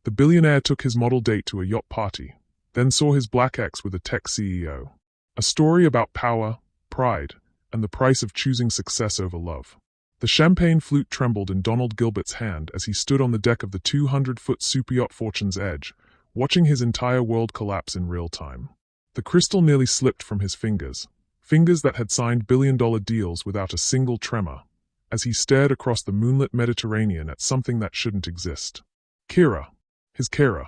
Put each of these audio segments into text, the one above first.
The billionaire took his model date to a yacht party, then saw his black ex with a tech CEO. A story about power, pride, and the price of choosing success over love. The champagne flute trembled in Donald Gilbert's hand as he stood on the deck of the 200-foot superyacht Fortune's Edge, watching his entire world collapse in real time. The crystal nearly slipped from his fingers that had signed billion-dollar deals without a single tremor, as he stared across the moonlit Mediterranean at something that shouldn't exist. Kiara. His Kiara.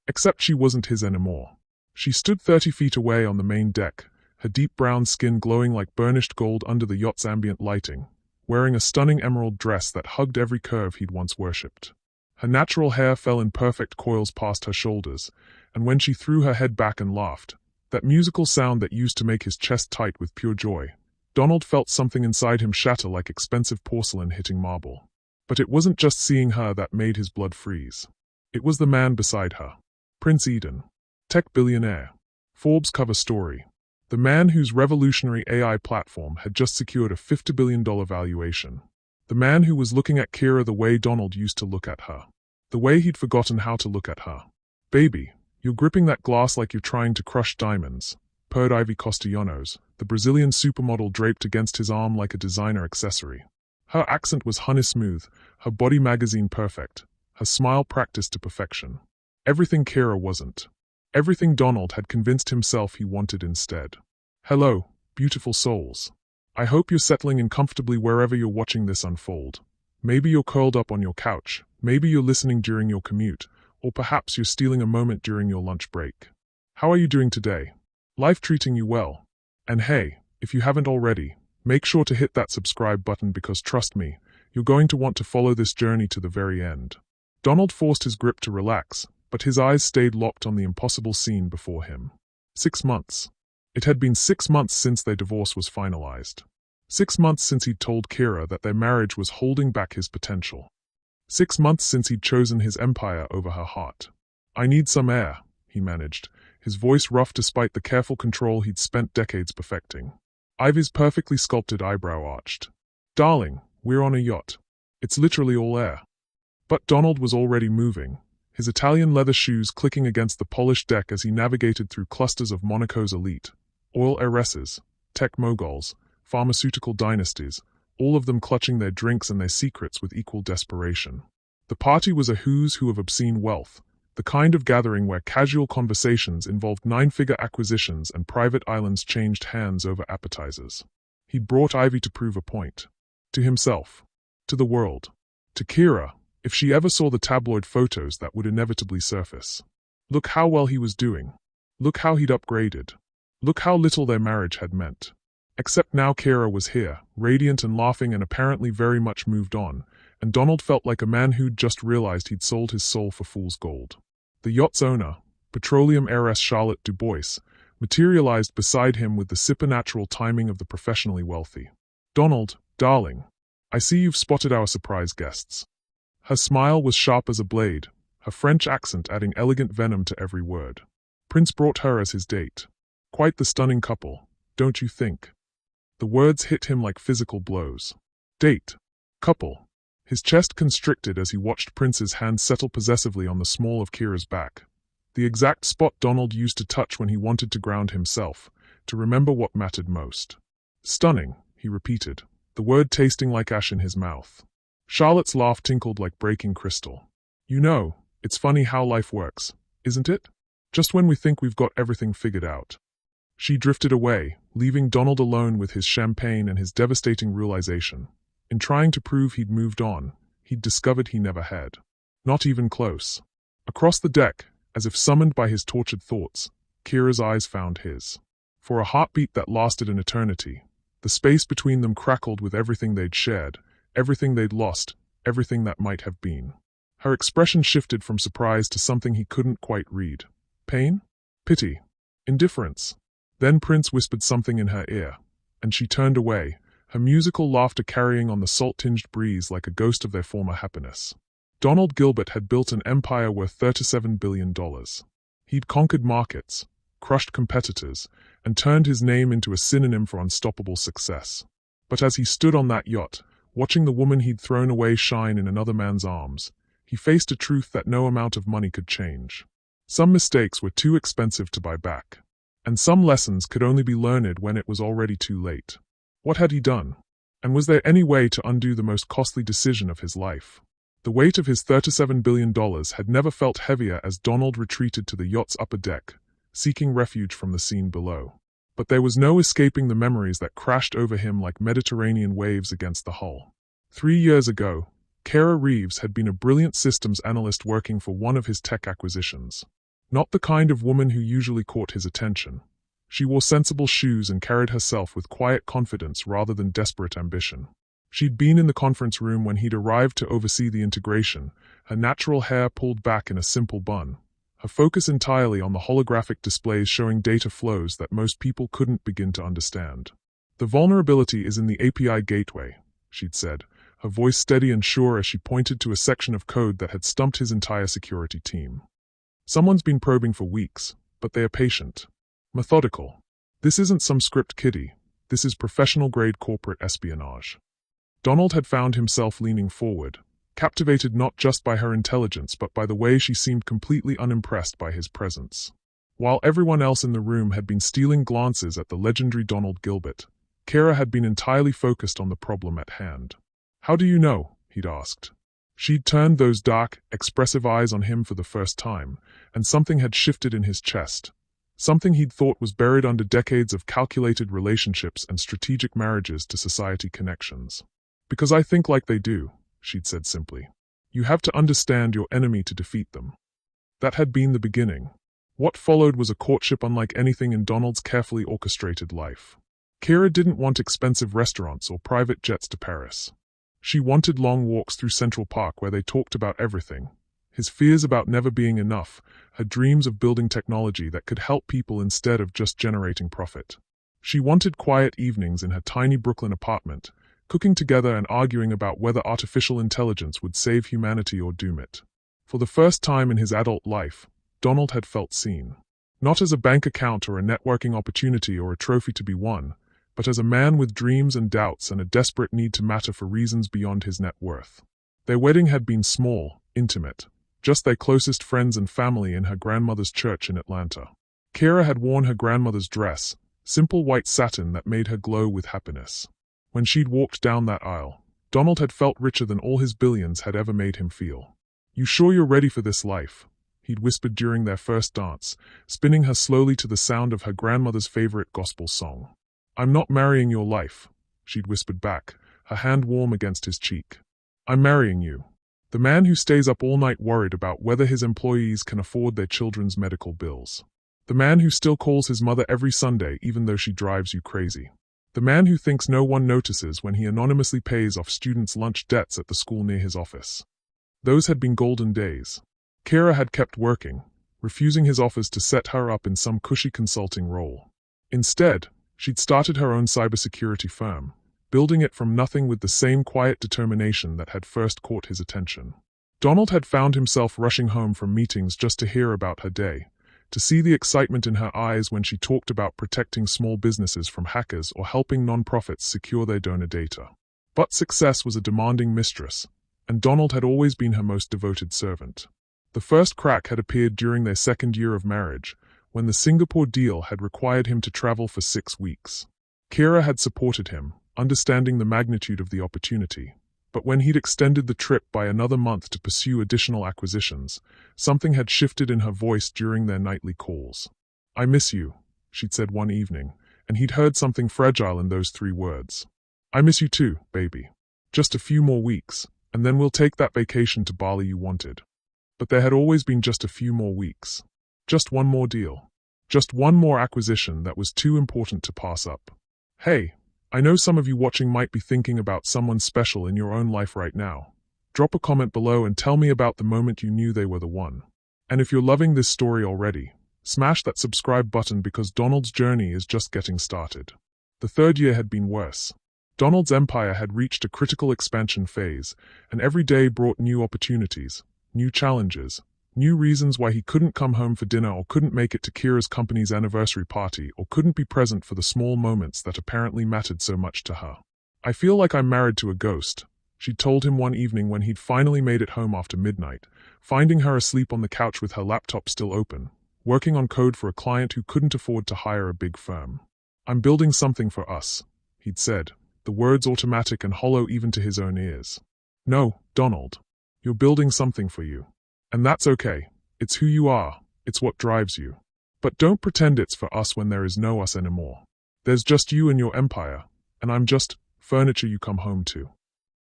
Except she wasn't his anymore. She stood 30 feet away on the main deck, her deep brown skin glowing like burnished gold under the yacht's ambient lighting, wearing a stunning emerald dress that hugged every curve he'd once worshipped. Her natural hair fell in perfect coils past her shoulders, and when she threw her head back and laughed, that musical sound that used to make his chest tight with pure joy, Donald felt something inside him shatter like expensive porcelain hitting marble. But it wasn't just seeing her that made his blood freeze. It was the man beside her. Prince Eden. Tech billionaire. Forbes cover story. The man whose revolutionary AI platform had just secured a $50 billion valuation. The man who was looking at Kiara the way Donald used to look at her. The way he'd forgotten how to look at her. Baby, you're gripping that glass like you're trying to crush diamonds, purred Ivy Castellanos, the Brazilian supermodel draped against his arm like a designer accessory. Her accent was honey smooth, her body magazine perfect, her smile practiced to perfection. Everything Kiara wasn't. Everything Donald had convinced himself he wanted instead. Hello, beautiful souls. I hope you're settling in comfortably wherever you're watching this unfold. Maybe you're curled up on your couch, maybe you're listening during your commute, or perhaps you're stealing a moment during your lunch break. How are you doing today? Life treating you well? And hey, if you haven't already, make sure to hit that subscribe button because trust me, you're going to want to follow this journey to the very end. Donald forced his grip to relax, but his eyes stayed locked on the impossible scene before him. 6 months. It had been 6 months since their divorce was finalized. 6 months since he'd told Kiara that their marriage was holding back his potential. 6 months since he'd chosen his empire over her heart. I need some air, he managed, his voice rough despite the careful control he'd spent decades perfecting. Ivy's perfectly sculpted eyebrow arched. Darling, we're on a yacht. It's literally all air. But Donald was already moving, his Italian leather shoes clicking against the polished deck as he navigated through clusters of Monaco's elite, oil heiresses, tech moguls, pharmaceutical dynasties, all of them clutching their drinks and their secrets with equal desperation. The party was a who's who of obscene wealth, the kind of gathering where casual conversations involved 9-figure acquisitions and private islands changed hands over appetizers. He'd brought Ivy to prove a point. To himself. To the world. To Kiara, if she ever saw the tabloid photos that would inevitably surface. Look how well he was doing. Look how he'd upgraded. Look how little their marriage had meant. Except now Kiara was here, radiant and laughing and apparently very much moved on, and Donald felt like a man who'd just realized he'd sold his soul for fool's gold. The yacht's owner, petroleum heiress Charlotte Du Bois, materialized beside him with the supernatural timing of the professionally wealthy. Donald, darling, I see you've spotted our surprise guests. Her smile was sharp as a blade, her French accent adding elegant venom to every word. Prince brought her as his date. Quite the stunning couple, don't you think? The words hit him like physical blows. Date. Couple. His chest constricted as he watched Prince's hand settle possessively on the small of Kiara's back. The exact spot Donald used to touch when he wanted to ground himself, to remember what mattered most. Stunning, he repeated, the word tasting like ash in his mouth. Charlotte's laugh tinkled like breaking crystal. You know, it's funny how life works, isn't it? Just when we think we've got everything figured out. She drifted away, leaving Donald alone with his champagne and his devastating realization. In trying to prove he'd moved on, he'd discovered he never had. Not even close. Across the deck, as if summoned by his tortured thoughts, Kiara's eyes found his. For a heartbeat that lasted an eternity, the space between them crackled with everything they'd shared, everything they'd lost, everything that might have been. Her expression shifted from surprise to something he couldn't quite read. Pain? Pity? Indifference? Then Prince whispered something in her ear, and she turned away, her musical laughter carrying on the salt-tinged breeze like a ghost of their former happiness. Donald Gilbert had built an empire worth $37 billion. He'd conquered markets, crushed competitors, and turned his name into a synonym for unstoppable success. But as he stood on that yacht, watching the woman he'd thrown away shine in another man's arms, He faced a truth that no amount of money could change. Some mistakes were too expensive to buy back, and some lessons could only be learned when it was already too late. What had he done? And was there any way to undo the most costly decision of his life? The weight of his $37 billion had never felt heavier as Donald retreated to the yacht's upper deck, seeking refuge from the scene below. But there was no escaping the memories that crashed over him like Mediterranean waves against the hull. 3 years ago, Kiara Reeves had been a brilliant systems analyst working for one of his tech acquisitions. Not the kind of woman who usually caught his attention. She wore sensible shoes and carried herself with quiet confidence rather than desperate ambition. She'd been in the conference room when he'd arrived to oversee the integration, her natural hair pulled back in a simple bun, her focus entirely on the holographic displays showing data flows that most people couldn't begin to understand. "The vulnerability is in the API gateway," she'd said, her voice steady and sure as she pointed to a section of code that had stumped his entire security team. "Someone's been probing for weeks, but they are patient. Methodical. This isn't some script kiddie, this is professional-grade corporate espionage." Donald had found himself leaning forward, captivated not just by her intelligence but by the way she seemed completely unimpressed by his presence. While everyone else in the room had been stealing glances at the legendary Donald Gilbert, Kiara had been entirely focused on the problem at hand. "How do you know?" he'd asked. She'd turned those dark, expressive eyes on him for the first time, and something had shifted in his chest. Something he'd thought was buried under decades of calculated relationships and strategic marriages to society connections. "Because I think like they do," she'd said simply. "You have to understand your enemy to defeat them." That had been the beginning. What followed was a courtship unlike anything in Donald's carefully orchestrated life. Kiara didn't want expensive restaurants or private jets to Paris. She wanted long walks through Central Park where they talked about everything. His fears about never being enough, her dreams of building technology that could help people instead of just generating profit. She wanted quiet evenings in her tiny Brooklyn apartment, cooking together and arguing about whether artificial intelligence would save humanity or doom it. For the first time in his adult life, Donald had felt seen. Not as a bank account or a networking opportunity or a trophy to be won, but as a man with dreams and doubts and a desperate need to matter for reasons beyond his net worth. Their wedding had been small, intimate, just their closest friends and family in her grandmother's church in Atlanta. Kiara had worn her grandmother's dress, simple white satin that made her glow with happiness. When she'd walked down that aisle, Donald had felt richer than all his billions had ever made him feel. "You sure you're ready for this life?" he'd whispered during their first dance, spinning her slowly to the sound of her grandmother's favorite gospel song. "I'm not marrying your life," she'd whispered back, her hand warm against his cheek. "I'm marrying you. The man who stays up all night worried about whether his employees can afford their children's medical bills. The man who still calls his mother every Sunday even though she drives you crazy. The man who thinks no one notices when he anonymously pays off students' lunch debts at the school near his office." Those had been golden days. Kiara had kept working, refusing his offers to set her up in some cushy consulting role. Instead, she'd started her own cybersecurity firm, building it from nothing with the same quiet determination that had first caught his attention. Donald had found himself rushing home from meetings just to hear about her day, to see the excitement in her eyes when she talked about protecting small businesses from hackers or helping nonprofits secure their donor data. But success was a demanding mistress, and Donald had always been her most devoted servant. The first crack had appeared during their second year of marriage, when the Singapore deal had required him to travel for 6 weeks. Kiara had supported him, understanding the magnitude of the opportunity. But when he'd extended the trip by another month to pursue additional acquisitions, something had shifted in her voice during their nightly calls. "I miss you," she'd said one evening, and he'd heard something fragile in those 3 words. "I miss you too, baby. Just a few more weeks, and then we'll take that vacation to Bali you wanted." But there had always been just a few more weeks. Just one more deal. Just one more acquisition that was too important to pass up. Hey, I know some of you watching might be thinking about someone special in your own life right now. Drop a comment below and tell me about the moment you knew they were the one. And if you're loving this story already, smash that subscribe button because Donald's journey is just getting started. The 3rd year had been worse. Donald's empire had reached a critical expansion phase, and every day brought new opportunities, new challenges, new reasons why he couldn't come home for dinner or couldn't make it to Kiara's company's anniversary party or couldn't be present for the small moments that apparently mattered so much to her. "I feel like I'm married to a ghost," she'd told him one evening when he'd finally made it home after midnight, finding her asleep on the couch with her laptop still open, working on code for a client who couldn't afford to hire a big firm. "I'm building something for us," he'd said, the words automatic and hollow even to his own ears. "No, Donald. You're building something for you. And that's okay. It's who you are. It's what drives you. But don't pretend it's for us when there is no us anymore. There's just you and your empire, and I'm just furniture you come home to."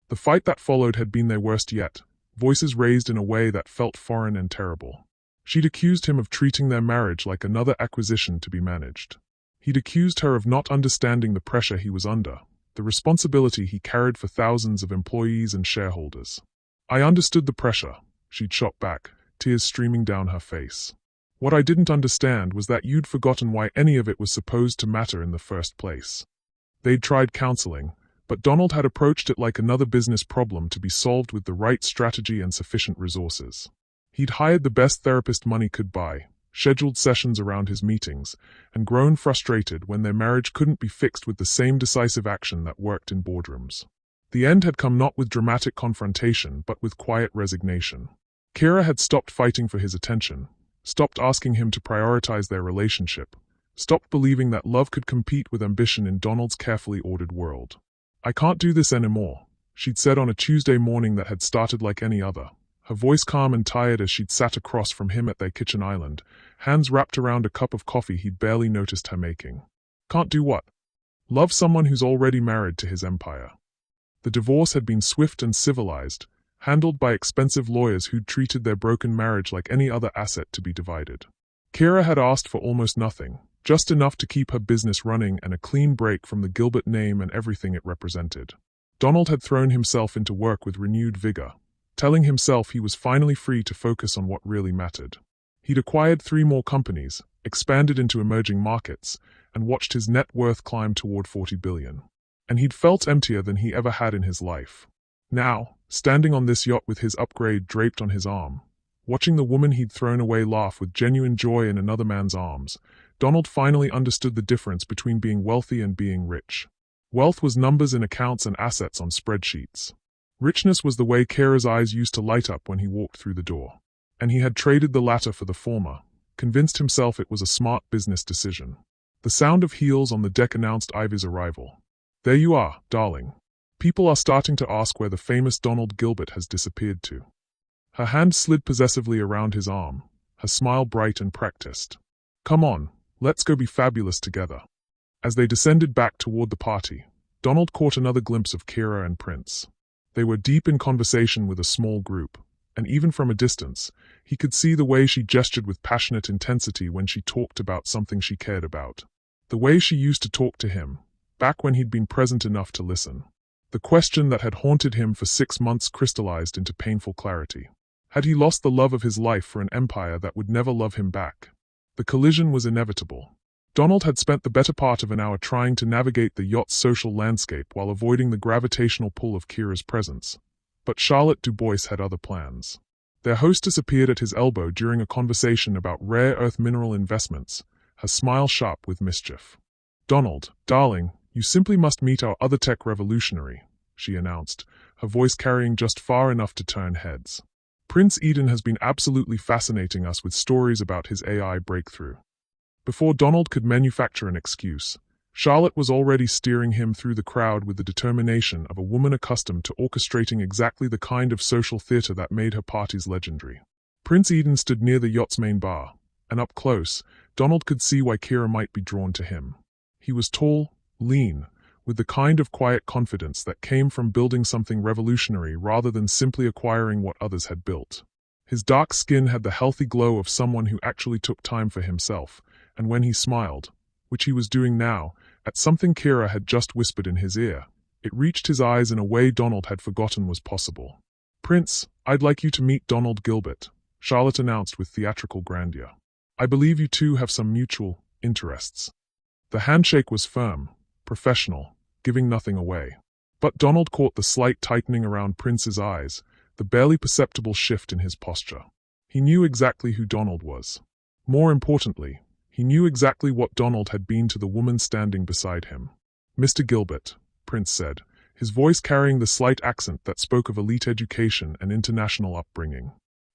The fight that followed had been their worst yet, voices raised in a way that felt foreign and terrible. She'd accused him of treating their marriage like another acquisition to be managed. He'd accused her of not understanding the pressure he was under, the responsibility he carried for thousands of employees and shareholders. "I understood the pressure," she'd shot back, tears streaming down her face. "What I didn't understand was that you'd forgotten why any of it was supposed to matter in the first place." They'd tried counseling, but Donald had approached it like another business problem to be solved with the right strategy and sufficient resources. He'd hired the best therapist money could buy, scheduled sessions around his meetings, and grown frustrated when their marriage couldn't be fixed with the same decisive action that worked in boardrooms. The end had come not with dramatic confrontation but with quiet resignation. Kiara had stopped fighting for his attention, stopped asking him to prioritize their relationship, stopped believing that love could compete with ambition in Donald's carefully ordered world. "I can't do this anymore," she'd said on a Tuesday morning that had started like any other, her voice calm and tired as she'd sat across from him at their kitchen island, hands wrapped around a cup of coffee he'd barely noticed her making. "Can't do what?" "Love someone who's already married to his empire." The divorce had been swift and civilized, handled by expensive lawyers who'd treated their broken marriage like any other asset to be divided. Kiara had asked for almost nothing, just enough to keep her business running and a clean break from the Gilbert name and everything it represented. Donald had thrown himself into work with renewed vigor, telling himself he was finally free to focus on what really mattered. He'd acquired 3 more companies, expanded into emerging markets, and watched his net worth climb toward $40 billion. And he'd felt emptier than he ever had in his life. Now, standing on this yacht with his upgrade draped on his arm, watching the woman he'd thrown away laugh with genuine joy in another man's arms, Donald finally understood the difference between being wealthy and being rich. Wealth was numbers in accounts and assets on spreadsheets. Richness was the way Kiara's eyes used to light up when he walked through the door. And he had traded the latter for the former, convinced himself it was a smart business decision. The sound of heels on the deck announced Ivy's arrival. "There you are, darling. People are starting to ask where the famous Donald Gilbert has disappeared to." Her hand slid possessively around his arm, her smile bright and practiced. "Come on, let's go be fabulous together." As they descended back toward the party, Donald caught another glimpse of Kiara and Prince. They were deep in conversation with a small group, and even from a distance, he could see the way she gestured with passionate intensity when she talked about something she cared about. The way she used to talk to him, back when he'd been present enough to listen. The question that had haunted him for 6 months crystallized into painful clarity. Had he lost the love of his life for an empire that would never love him back? The collision was inevitable. Donald had spent the better part of an hour trying to navigate the yacht's social landscape while avoiding the gravitational pull of Kiara's presence. But Charlotte Dubois had other plans. Their hostess appeared at his elbow during a conversation about rare earth mineral investments, her smile sharp with mischief. "Donald, darling, you simply must meet our other tech revolutionary," she announced, her voice carrying just far enough to turn heads. "Prince Eden has been absolutely fascinating us with stories about his AI breakthrough." Before Donald could manufacture an excuse, Charlotte was already steering him through the crowd with the determination of a woman accustomed to orchestrating exactly the kind of social theater that made her parties legendary. Prince Eden stood near the yacht's main bar, and up close, Donald could see why Kiara might be drawn to him. He was tall, lean, with the kind of quiet confidence that came from building something revolutionary rather than simply acquiring what others had built. His dark skin had the healthy glow of someone who actually took time for himself, and when he smiled, which he was doing now, at something Kiara had just whispered in his ear, it reached his eyes in a way Donald had forgotten was possible. "Prince, I'd like you to meet Donald Gilbert," Charlotte announced with theatrical grandeur. "I believe you two have some mutual interests." The handshake was firm, professional, giving nothing away. But Donald caught the slight tightening around Prince's eyes, the barely perceptible shift in his posture. He knew exactly who Donald was. More importantly, he knew exactly what Donald had been to the woman standing beside him. "Mr. Gilbert," Prince said, his voice carrying the slight accent that spoke of elite education and international upbringing.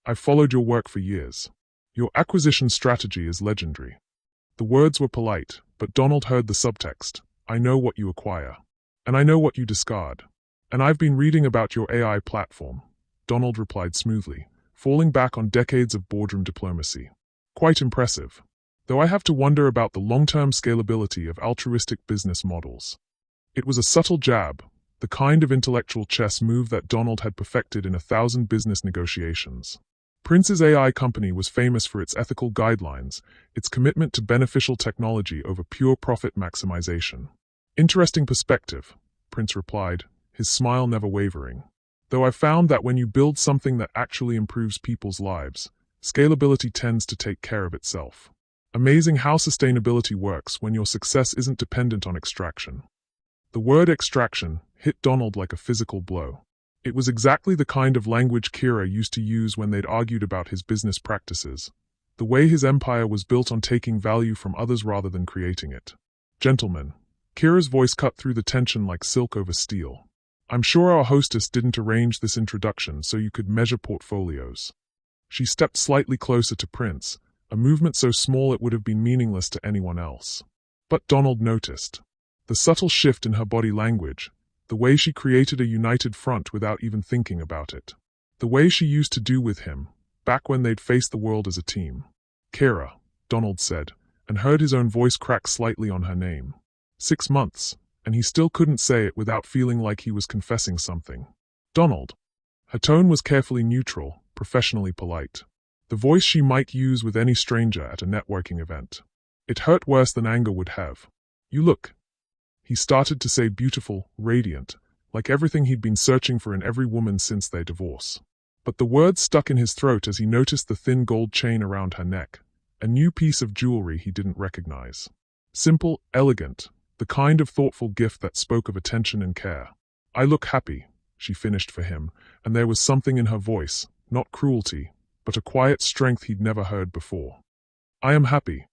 "I've followed your work for years. Your acquisition strategy is legendary." The words were polite, but Donald heard the subtext. "I know what you acquire. And I know what you discard. And I've been reading about your AI platform," Donald replied smoothly, falling back on decades of boardroom diplomacy. "Quite impressive. Though I have to wonder about the long-term scalability of altruistic business models." It was a subtle jab, the kind of intellectual chess move that Donald had perfected in 1,000 business negotiations. Prince's AI company was famous for its ethical guidelines, its commitment to beneficial technology over pure profit maximization. "Interesting perspective," Prince replied, his smile never wavering. "Though I've found that when you build something that actually improves people's lives, scalability tends to take care of itself. Amazing how sustainability works when your success isn't dependent on extraction." The word extraction hit Donald like a physical blow. It was exactly the kind of language Kiara used to use when they'd argued about his business practices, the way his empire was built on taking value from others rather than creating it. "Gentlemen," Kiara's voice cut through the tension like silk over steel. "I'm sure our hostess didn't arrange this introduction so you could measure portfolios." She stepped slightly closer to Prince, a movement so small it would have been meaningless to anyone else. But Donald noticed the subtle shift in her body language, the way she created a united front without even thinking about it. The way she used to do with him, back when they'd faced the world as a team. "Kiara," Donald said, and heard his own voice crack slightly on her name. 6 months, and he still couldn't say it without feeling like he was confessing something. "Donald." Her tone was carefully neutral, professionally polite. The voice she might use with any stranger at a networking event. It hurt worse than anger would have. "You look," he started to say, beautiful, radiant, like everything he'd been searching for in every woman since their divorce. But the words stuck in his throat as he noticed the thin gold chain around her neck, a new piece of jewelry he didn't recognize. Simple, elegant, the kind of thoughtful gift that spoke of attention and care. "I look happy," she finished for him, and there was something in her voice, not cruelty, but a quiet strength he'd never heard before. "I am happy."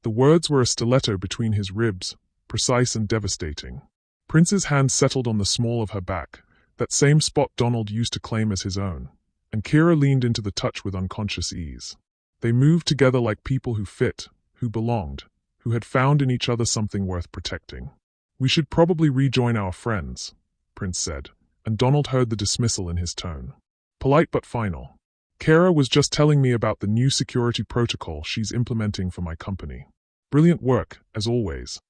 The words were a stiletto between his ribs, precise and devastating. Prince's hand settled on the small of her back, that same spot Donald used to claim as his own, and Kiara leaned into the touch with unconscious ease. They moved together like people who fit, who belonged, who had found in each other something worth protecting. "We should probably rejoin our friends," Prince said, and Donald heard the dismissal in his tone. Polite but final. "Kiara was just telling me about the new security protocol she's implementing for my company. Brilliant work, as always."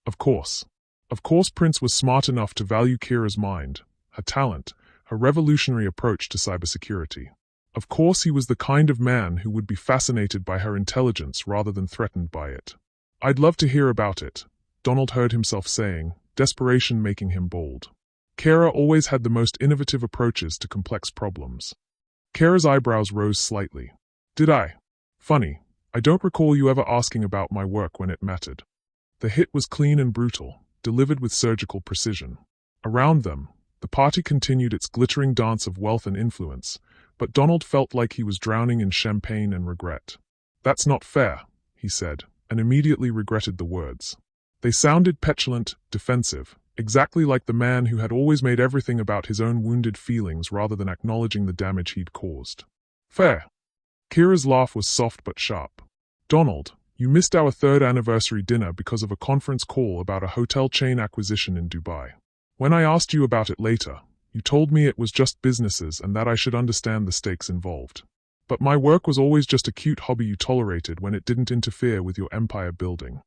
Of course. Of course Prince was smart enough to value Kiara's mind, her talent, her revolutionary approach to cybersecurity. Of course he was the kind of man who would be fascinated by her intelligence rather than threatened by it. "I'd love to hear about it," Donald heard himself saying, desperation making him bold. Kiara always had the most innovative approaches to complex problems. Kiara's eyebrows rose slightly. "Did I? Funny. I don't recall you ever asking about my work when it mattered." The hit was clean and brutal, delivered with surgical precision. Around them, the party continued its glittering dance of wealth and influence, but Donald felt like he was drowning in champagne and regret. "That's not fair," he said, and immediately regretted the words. They sounded petulant, defensive, exactly like the man who had always made everything about his own wounded feelings rather than acknowledging the damage he'd caused. "Fair." Kira's laugh was soft but sharp. "Donald, you missed our 3rd anniversary dinner because of a conference call about a hotel chain acquisition in Dubai. When I asked you about it later, you told me it was just businesses and that I should understand the stakes involved. But my work was always just a cute hobby you tolerated when it didn't interfere with your empire building."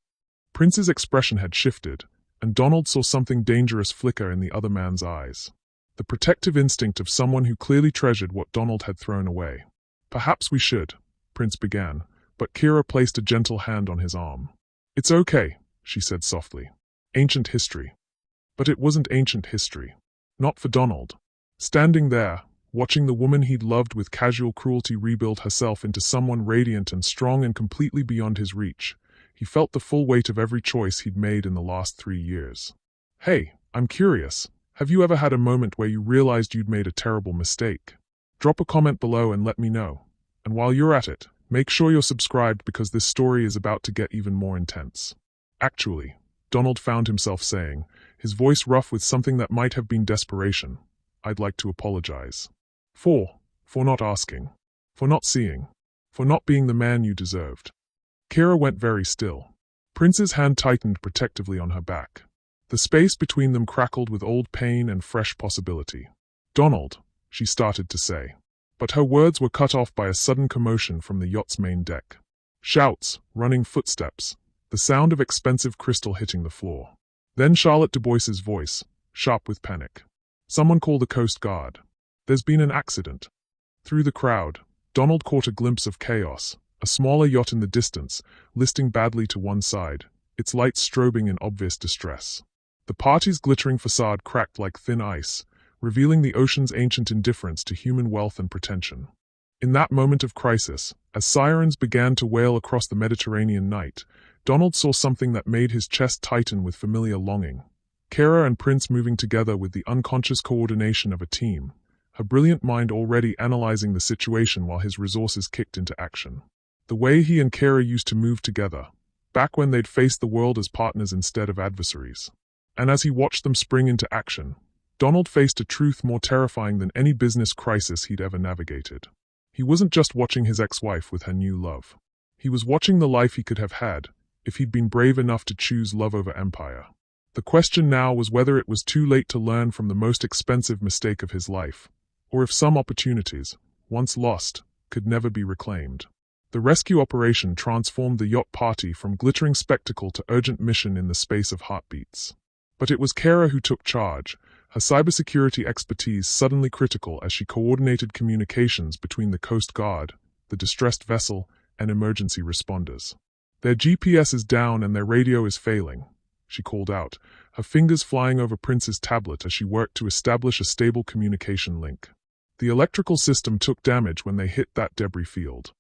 Prince's expression had shifted, and Donald saw something dangerous flicker in the other man's eyes. The protective instinct of someone who clearly treasured what Donald had thrown away. "Perhaps we should," Prince began, but Kiara placed a gentle hand on his arm. "It's okay," she said softly. "Ancient history." But it wasn't ancient history. Not for Donald. Standing there, watching the woman he'd loved with casual cruelty rebuild herself into someone radiant and strong and completely beyond his reach, he felt the full weight of every choice he'd made in the last 3 years. "Hey, I'm curious, have you ever had a moment where you realized you'd made a terrible mistake? Drop a comment below and let me know. And while you're at it, make sure you're subscribed because this story is about to get even more intense." "Actually," Donald found himself saying, his voice rough with something that might have been desperation. "I'd like to apologize. For not asking. For not seeing. For not being the man you deserved." Kiara went very still. Prince's hand tightened protectively on her back. The space between them crackled with old pain and fresh possibility. "Donald," she started to say. But her words were cut off by a sudden commotion from the yacht's main deck. Shouts, running footsteps, the sound of expensive crystal hitting the floor. Then Charlotte Dubois's voice, sharp with panic. "Someone call the Coast Guard. There's been an accident." Through the crowd, Donald caught a glimpse of chaos, a smaller yacht in the distance, listing badly to one side, its lights strobing in obvious distress. The party's glittering facade cracked like thin ice, revealing the ocean's ancient indifference to human wealth and pretension. In that moment of crisis, as sirens began to wail across the Mediterranean night, Donald saw something that made his chest tighten with familiar longing. Kiara and Prince moving together with the unconscious coordination of a team, her brilliant mind already analyzing the situation while his resources kicked into action. The way he and Kiara used to move together, back when they'd faced the world as partners instead of adversaries. And as he watched them spring into action, Donald faced a truth more terrifying than any business crisis he'd ever navigated. He wasn't just watching his ex-wife with her new love. He was watching the life he could have had if he'd been brave enough to choose love over empire. The question now was whether it was too late to learn from the most expensive mistake of his life, or if some opportunities, once lost, could never be reclaimed. The rescue operation transformed the yacht party from glittering spectacle to urgent mission in the space of heartbeats. But it was Kiara who took charge, her cybersecurity expertise suddenly critical as she coordinated communications between the Coast Guard, the distressed vessel, and emergency responders. "Their GPS is down and their radio is failing," she called out, her fingers flying over Prince's tablet as she worked to establish a stable communication link. The electrical system took damage when they hit that debris field.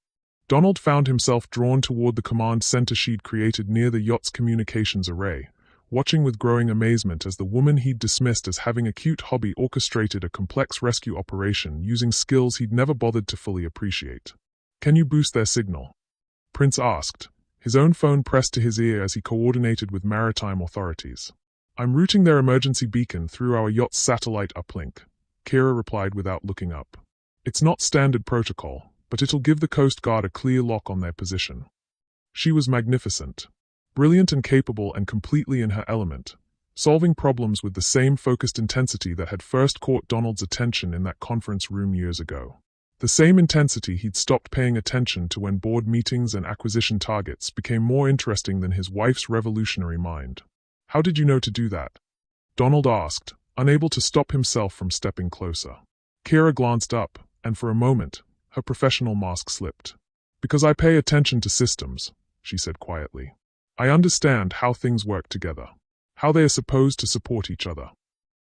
Donald found himself drawn toward the command center she'd created near the yacht's communications array, watching with growing amazement as the woman he'd dismissed as having a cute hobby orchestrated a complex rescue operation using skills he'd never bothered to fully appreciate. "Can you boost their signal?" Prince asked, his own phone pressed to his ear as he coordinated with maritime authorities. "I'm routing their emergency beacon through our yacht's satellite uplink," Kiara replied without looking up. "It's not standard protocol, but it'll give the Coast Guard a clear lock on their position." She was magnificent. Brilliant and capable and completely in her element, solving problems with the same focused intensity that had first caught Donald's attention in that conference room years ago. The same intensity he'd stopped paying attention to when board meetings and acquisition targets became more interesting than his wife's revolutionary mind. "How did you know to do that?" Donald asked, unable to stop himself from stepping closer. Kiara glanced up, and for a moment, her professional mask slipped. "Because I pay attention to systems," she said quietly. "I understand how things work together, how they are supposed to support each other."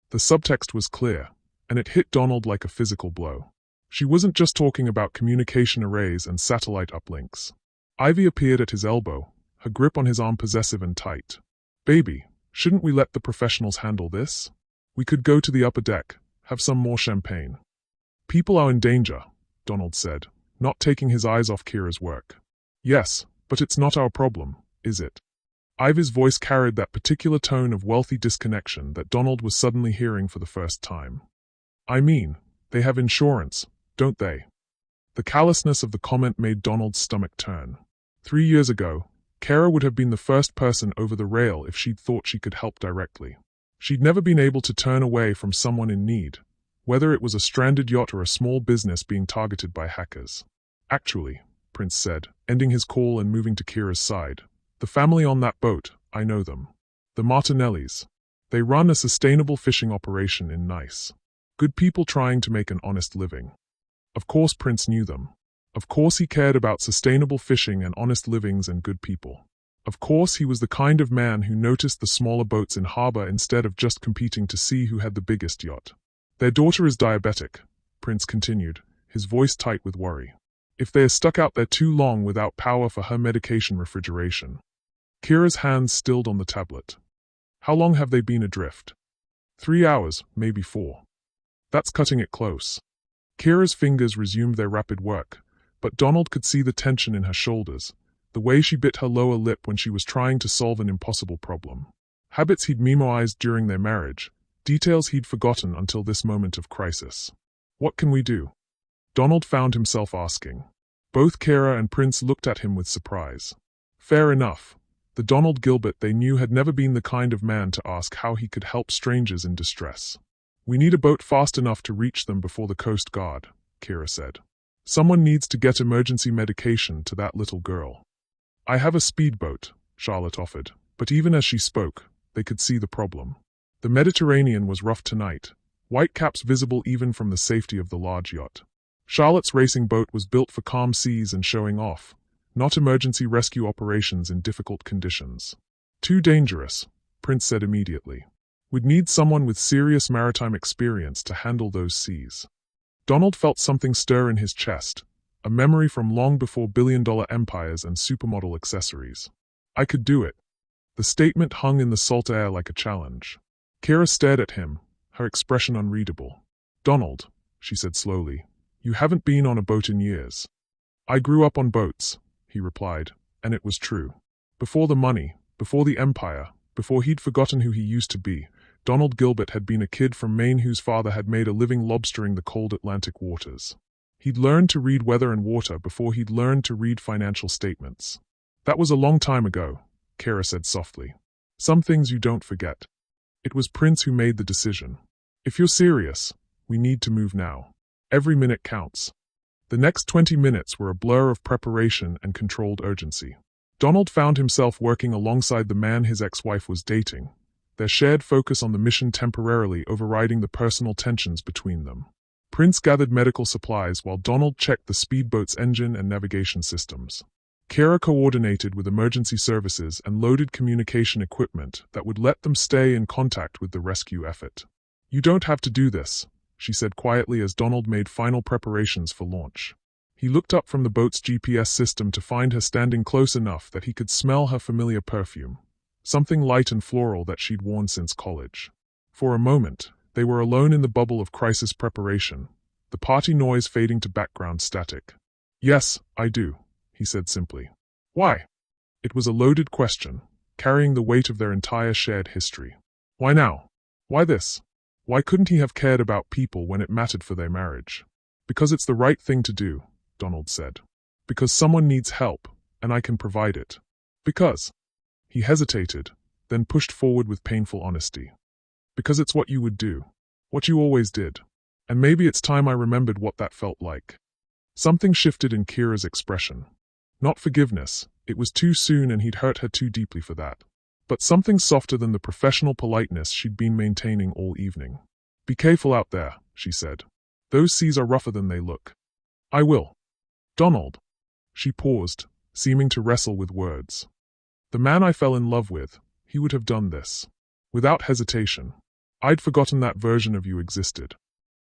The subtext was clear, and it hit Donald like a physical blow. She wasn't just talking about communication arrays and satellite uplinks. Ivy appeared at his elbow, her grip on his arm possessive and tight. "Baby, shouldn't we let the professionals handle this? We could go to the upper deck, have some more champagne." "People are in danger," Donald said, not taking his eyes off Kiara's work. "Yes, but it's not our problem, is it?" Ivy's voice carried that particular tone of wealthy disconnection that Donald was suddenly hearing for the first time. "I mean, they have insurance, don't they?" The callousness of the comment made Donald's stomach turn. 3 years ago, Kiara would have been the first person over the rail if she'd thought she could help directly. She'd never been able to turn away from someone in need, whether it was a stranded yacht or a small business being targeted by hackers. "Actually," Prince said, ending his call and moving to Kiara's side, "the family on that boat, I know them. The Martinellis. They run a sustainable fishing operation in Nice. Good people trying to make an honest living." Of course Prince knew them. Of course he cared about sustainable fishing and honest livings and good people. Of course he was the kind of man who noticed the smaller boats in harbor instead of just competing to see who had the biggest yacht. "Their daughter is diabetic," Prince continued, his voice tight with worry. "If they are stuck out there too long without power for her medication refrigeration." Kiara's hands stilled on the tablet. "How long have they been adrift?" 3 hours, maybe 4. "That's cutting it close." Kiara's fingers resumed their rapid work, but Donald could see the tension in her shoulders, the way she bit her lower lip when she was trying to solve an impossible problem. Habits he'd memoized during their marriage, details he'd forgotten until this moment of crisis. What can we do? Donald found himself asking. Both Kiara and Prince looked at him with surprise. Fair enough. The Donald Gilbert they knew had never been the kind of man to ask how he could help strangers in distress. We need a boat fast enough to reach them before the Coast Guard, Kiara said. Someone needs to get emergency medication to that little girl. I have a speedboat, Charlotte offered, but even as she spoke, they could see the problem. The Mediterranean was rough tonight, whitecaps visible even from the safety of the large yacht. Charlotte's racing boat was built for calm seas and showing off, not emergency rescue operations in difficult conditions. Too dangerous, Prince said immediately. We'd need someone with serious maritime experience to handle those seas. Donald felt something stir in his chest, a memory from long before billion-dollar empires and supermodel accessories. I could do it. The statement hung in the salt air like a challenge. Kiara stared at him, her expression unreadable. Donald, she said slowly, you haven't been on a boat in years. I grew up on boats, he replied, and it was true. Before the money, before the empire, before he'd forgotten who he used to be, Donald Gilbert had been a kid from Maine whose father had made a living lobstering the cold Atlantic waters. He'd learned to read weather and water before he'd learned to read financial statements. That was a long time ago, Kiara said softly. Some things you don't forget. It was Prince who made the decision. If you're serious, we need to move now. Every minute counts. The next 20 minutes were a blur of preparation and controlled urgency. Donald found himself working alongside the man his ex-wife was dating, their shared focus on the mission temporarily overriding the personal tensions between them. Prince gathered medical supplies while Donald checked the speedboat's engine and navigation systems. Kiara coordinated with emergency services and loaded communication equipment that would let them stay in contact with the rescue effort. You don't have to do this, she said quietly as Donald made final preparations for launch. He looked up from the boat's GPS system to find her standing close enough that he could smell her familiar perfume, something light and floral that she'd worn since college. For a moment, they were alone in the bubble of crisis preparation, the party noise fading to background static. Yes, I do, he said simply. Why? It was a loaded question, carrying the weight of their entire shared history. Why now? Why this? Why couldn't he have cared about people when it mattered for their marriage? Because it's the right thing to do, Donald said. Because someone needs help, and I can provide it. Because. He hesitated, then pushed forward with painful honesty. Because it's what you would do. What you always did. And maybe it's time I remembered what that felt like. Something shifted in Kiara's expression. Not forgiveness, it was too soon and he'd hurt her too deeply for that. But something softer than the professional politeness she'd been maintaining all evening. Be careful out there, she said. Those seas are rougher than they look. I will. Donald. She paused, seeming to wrestle with words. The man I fell in love with, he would have done this. Without hesitation. I'd forgotten that version of you existed.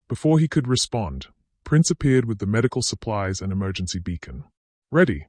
Before he could respond, Prince appeared with the medical supplies and emergency beacon. Ready?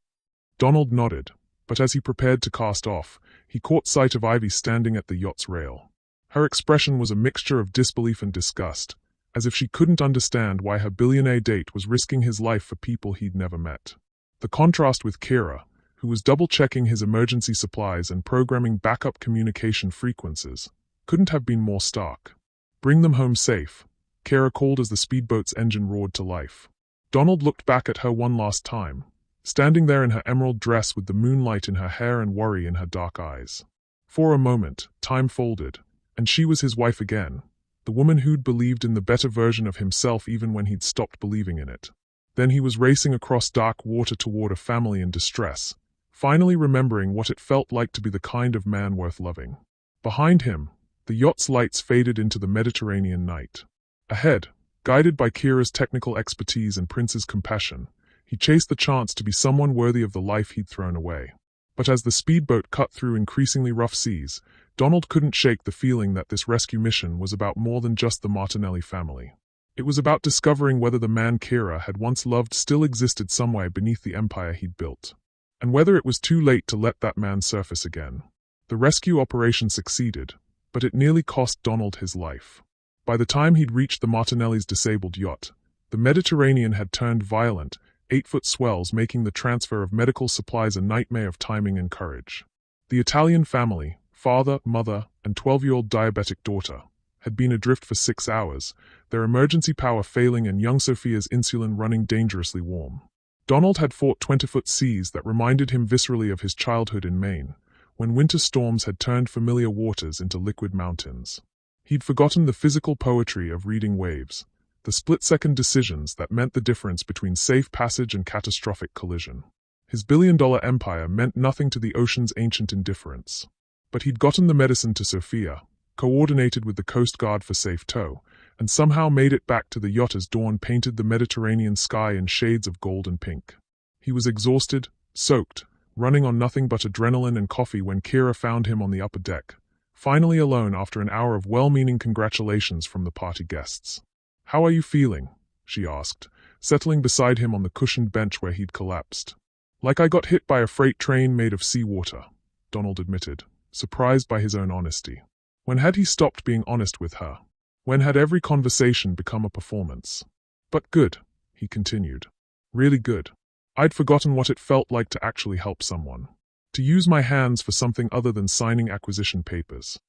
Donald nodded, but as he prepared to cast off, he caught sight of Ivy standing at the yacht's rail. Her expression was a mixture of disbelief and disgust, as if she couldn't understand why her billionaire date was risking his life for people he'd never met. The contrast with Kiara, who was double-checking his emergency supplies and programming backup communication frequencies, couldn't have been more stark. Bring them home safe, Kiara called as the speedboat's engine roared to life. Donald looked back at her one last time, standing there in her emerald dress with the moonlight in her hair and worry in her dark eyes. For a moment, time folded, and she was his wife again, the woman who'd believed in the better version of himself even when he'd stopped believing in it. Then he was racing across dark water toward a family in distress, finally remembering what it felt like to be the kind of man worth loving. Behind him, the yacht's lights faded into the Mediterranean night. Ahead, guided by Kiara's technical expertise and Prince's compassion, he chased the chance to be someone worthy of the life he'd thrown away. But as the speedboat cut through increasingly rough seas, Donald couldn't shake the feeling that this rescue mission was about more than just the Martinelli family. It was about discovering whether the man Kiara had once loved still existed somewhere beneath the empire he'd built, and whether it was too late to let that man surface again. The rescue operation succeeded, but it nearly cost Donald his life. By the time he'd reached the Martinelli's disabled yacht, the Mediterranean had turned violent, 8-foot swells making the transfer of medical supplies a nightmare of timing and courage. The Italian family, father, mother, and 12-year-old diabetic daughter, had been adrift for 6 hours, their emergency power failing and young Sophia's insulin running dangerously warm. Donald had fought 20-foot seas that reminded him viscerally of his childhood in Maine, when winter storms had turned familiar waters into liquid mountains. He'd forgotten the physical poetry of reading waves, the split-second decisions that meant the difference between safe passage and catastrophic collision. His billion-dollar empire meant nothing to the ocean's ancient indifference. But he'd gotten the medicine to Sophia, coordinated with the Coast Guard for safe tow, and somehow made it back to the yacht as dawn painted the Mediterranean sky in shades of gold and pink. He was exhausted, soaked, running on nothing but adrenaline and coffee when Kiara found him on the upper deck, finally alone after an hour of well-meaning congratulations from the party guests. "How are you feeling?" she asked, settling beside him on the cushioned bench where he'd collapsed. "Like I got hit by a freight train made of seawater," Donald admitted, surprised by his own honesty. When had he stopped being honest with her? When had every conversation become a performance? "But good," he continued. "Really good. I'd forgotten what it felt like to actually help someone. To use my hands for something other than signing acquisition papers."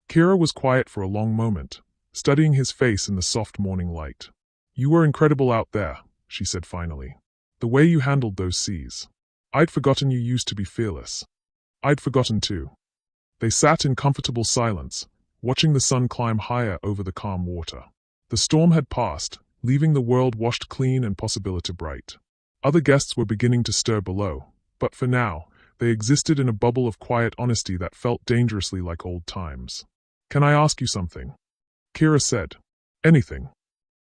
Kiara was quiet for a long moment, studying his face in the soft morning light. "You were incredible out there," she said finally. "The way you handled those seas. I'd forgotten you used to be fearless." "I'd forgotten too." They sat in comfortable silence, watching the sun climb higher over the calm water. The storm had passed, leaving the world washed clean and possibility bright. Other guests were beginning to stir below, but for now, they existed in a bubble of quiet honesty that felt dangerously like old times. "Can I ask you something?" Kiara said. "Anything."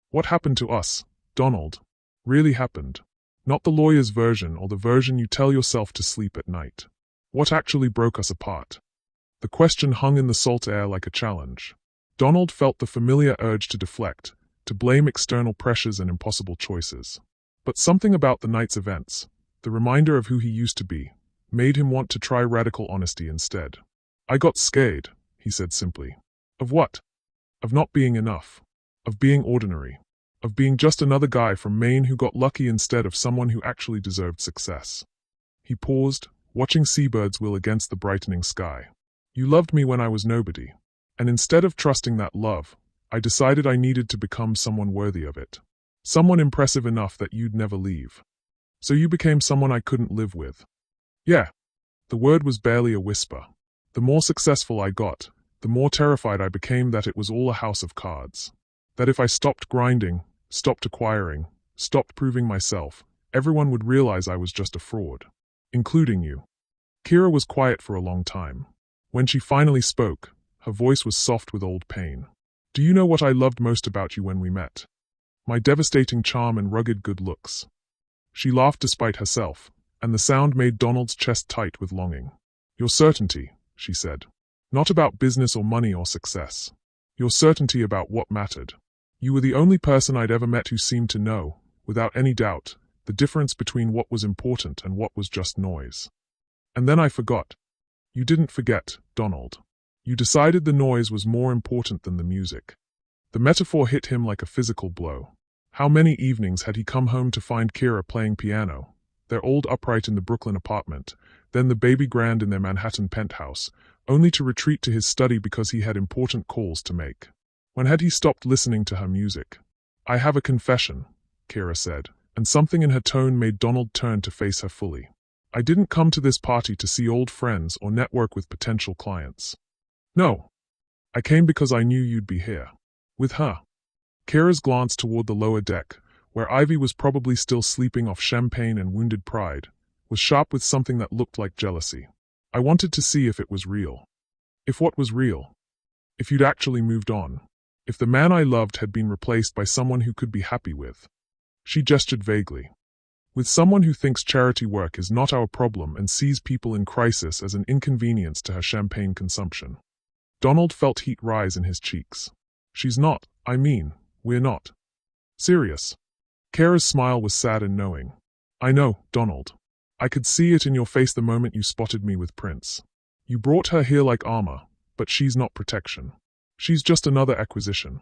"What happened to us, Donald? Really happened. Not the lawyer's version or the version you tell yourself to sleep at night. What actually broke us apart?" The question hung in the salt air like a challenge. Donald felt the familiar urge to deflect, to blame external pressures and impossible choices. But something about the night's events, the reminder of who he used to be, made him want to try radical honesty instead. "I got scared," he said simply. "Of what?" "Of not being enough. Of being ordinary. Of being just another guy from Maine who got lucky instead of someone who actually deserved success." He paused, watching seabirds wheel against the brightening sky. "You loved me when I was nobody. And instead of trusting that love, I decided I needed to become someone worthy of it. Someone impressive enough that you'd never leave. So you became someone I couldn't live with." "Yeah." The word was barely a whisper. "The more successful I got, the more terrified I became that it was all a house of cards. That if I stopped grinding, stopped acquiring, stopped proving myself, everyone would realize I was just a fraud. Including you." Kiara was quiet for a long time. When she finally spoke, her voice was soft with old pain. "Do you know what I loved most about you when we met? My devastating charm and rugged good looks." She laughed despite herself, and the sound made Donald's chest tight with longing. "Your certainty," she said. "Not about business or money or success. Your certainty about what mattered. You were the only person I'd ever met who seemed to know, without any doubt, the difference between what was important and what was just noise. And then I forgot." "You didn't forget, Donald. You decided the noise was more important than the music." The metaphor hit him like a physical blow. How many evenings had he come home to find Kiara playing piano, their old upright in the Brooklyn apartment, then the baby grand in their Manhattan penthouse, only to retreat to his study because he had important calls to make. When had he stopped listening to her music? "I have a confession," Kiara said, and something in her tone made Donald turn to face her fully. "I didn't come to this party to see old friends or network with potential clients. No. I came because I knew you'd be here. With her." Kiara's glance toward the lower deck, where Ivy was probably still sleeping off champagne and wounded pride, was sharp with something that looked like jealousy. "I wanted to see if it was real." "If what was real?" "If you'd actually moved on. If the man I loved had been replaced by someone who could be happy with." She gestured vaguely. "With someone who thinks charity work is not our problem and sees people in crisis as an inconvenience to her champagne consumption." Donald felt heat rise in his cheeks. "She's not, we're not. Serious." Kiara's smile was sad and knowing. "I know, Donald. I could see it in your face the moment you spotted me with Prince. You brought her here like armor, but she's not protection. She's just another acquisition."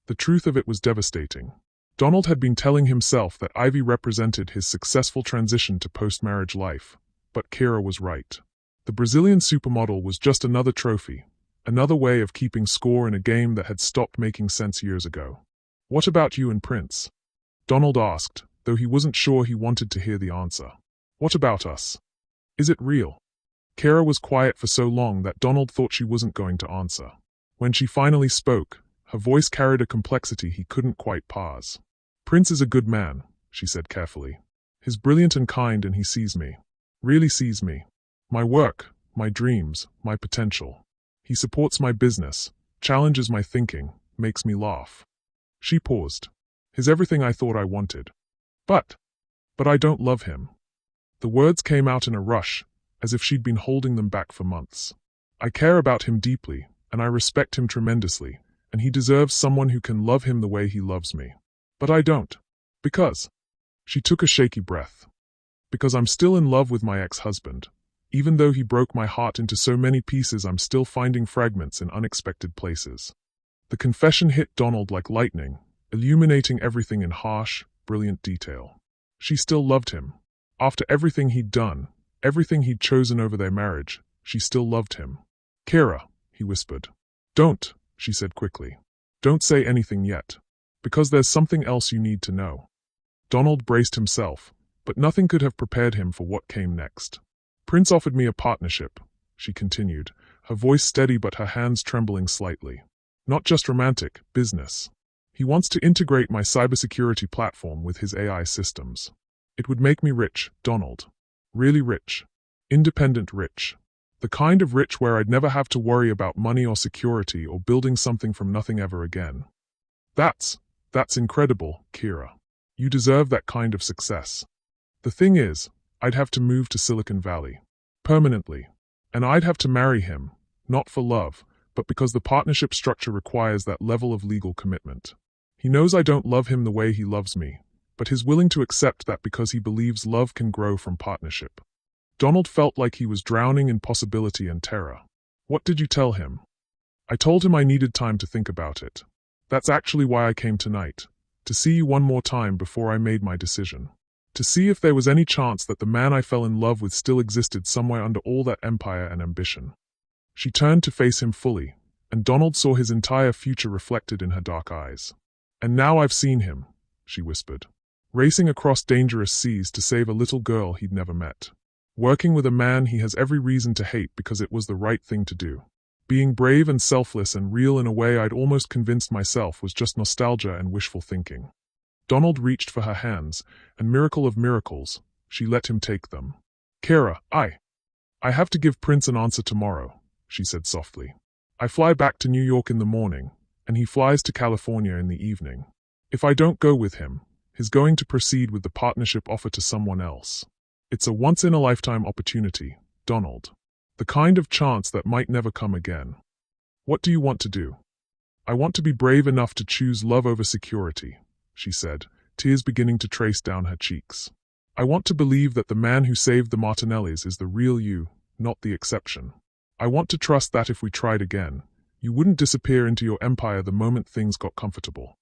The truth of it was devastating. Donald had been telling himself that Ivy represented his successful transition to post-marriage life, but Kiara was right. The Brazilian supermodel was just another trophy, another way of keeping score in a game that had stopped making sense years ago. What about you and Prince? Donald asked, though he wasn't sure he wanted to hear the answer. What about us? Is it real? Kiara was quiet for so long that Donald thought she wasn't going to answer. When she finally spoke, her voice carried a complexity he couldn't quite parse. Prince is a good man, she said carefully. He's brilliant and kind, and he sees me. Really sees me. My work, my dreams, my potential. He supports my business, challenges my thinking, makes me laugh. She paused. He's everything I thought I wanted. But I don't love him. The words came out in a rush, as if she'd been holding them back for months. I care about him deeply, and I respect him tremendously, and he deserves someone who can love him the way he loves me. But I don't. Because. She took a shaky breath. Because I'm still in love with my ex-husband. Even though he broke my heart into so many pieces, I'm still finding fragments in unexpected places. The confession hit Donald like lightning, illuminating everything in harsh, brilliant detail. She still loved him. After everything he'd done, everything he'd chosen over their marriage, she still loved him. Kiara, he whispered. Don't, she said quickly. Don't say anything yet. Because there's something else you need to know. Donald braced himself, but nothing could have prepared him for what came next. Prince offered me a partnership, she continued, her voice steady but her hands trembling slightly. Not just romantic, business. He wants to integrate my cybersecurity platform with his AI systems. It would make me rich, Donald. Really rich. Independent rich. The kind of rich where I'd never have to worry about money or security or building something from nothing ever again. That's incredible, Kiara. You deserve that kind of success. The thing is, I'd have to move to Silicon Valley. Permanently. And I'd have to marry him, not for love, but because the partnership structure requires that level of legal commitment. He knows I don't love him the way he loves me, but he's willing to accept that because he believes love can grow from partnership. Donald felt like he was drowning in possibility and terror. What did you tell him? I told him I needed time to think about it. That's actually why I came tonight. To see you one more time before I made my decision. To see if there was any chance that the man I fell in love with still existed somewhere under all that empire and ambition. She turned to face him fully, and Donald saw his entire future reflected in her dark eyes. And now I've seen him, she whispered. Racing across dangerous seas to save a little girl he'd never met. Working with a man he has every reason to hate because it was the right thing to do. Being brave and selfless and real in a way I'd almost convinced myself was just nostalgia and wishful thinking. Donald reached for her hands, and miracle of miracles, she let him take them. Kiara, I have to give Prince an answer tomorrow, she said softly. I fly back to New York in the morning, and he flies to California in the evening. If I don't go with him, he's going to proceed with the partnership offer to someone else. It's a once-in-a-lifetime opportunity, Donald. The kind of chance that might never come again. What do you want to do? I want to be brave enough to choose love over security, she said, tears beginning to trace down her cheeks. I want to believe that the man who saved the Martinellis is the real you, not the exception. I want to trust that if we tried again, you wouldn't disappear into your empire the moment things got comfortable.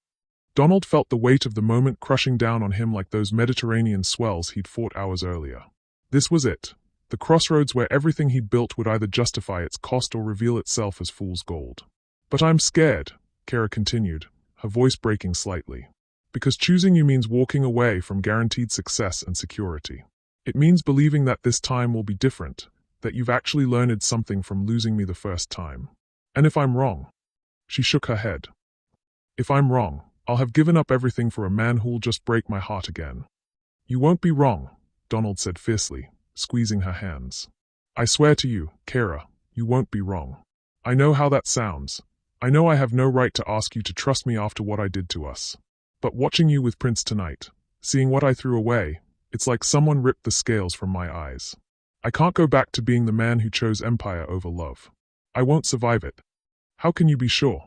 Donald felt the weight of the moment crushing down on him like those Mediterranean swells he'd fought hours earlier. This was it. The crossroads where everything he built would either justify its cost or reveal itself as fool's gold. But I'm scared, Kiara continued, her voice breaking slightly. Because choosing you means walking away from guaranteed success and security. It means believing that this time will be different, that you've actually learned something from losing me the first time. And if I'm wrong? She shook her head. If I'm wrong, I'll have given up everything for a man who'll just break my heart again. You won't be wrong, Donald said fiercely, squeezing her hands. I swear to you, Kiara, you won't be wrong. I know how that sounds. I know I have no right to ask you to trust me after what I did to us. But watching you with Prince tonight, seeing what I threw away, it's like someone ripped the scales from my eyes. I can't go back to being the man who chose empire over love. I won't survive it. How can you be sure?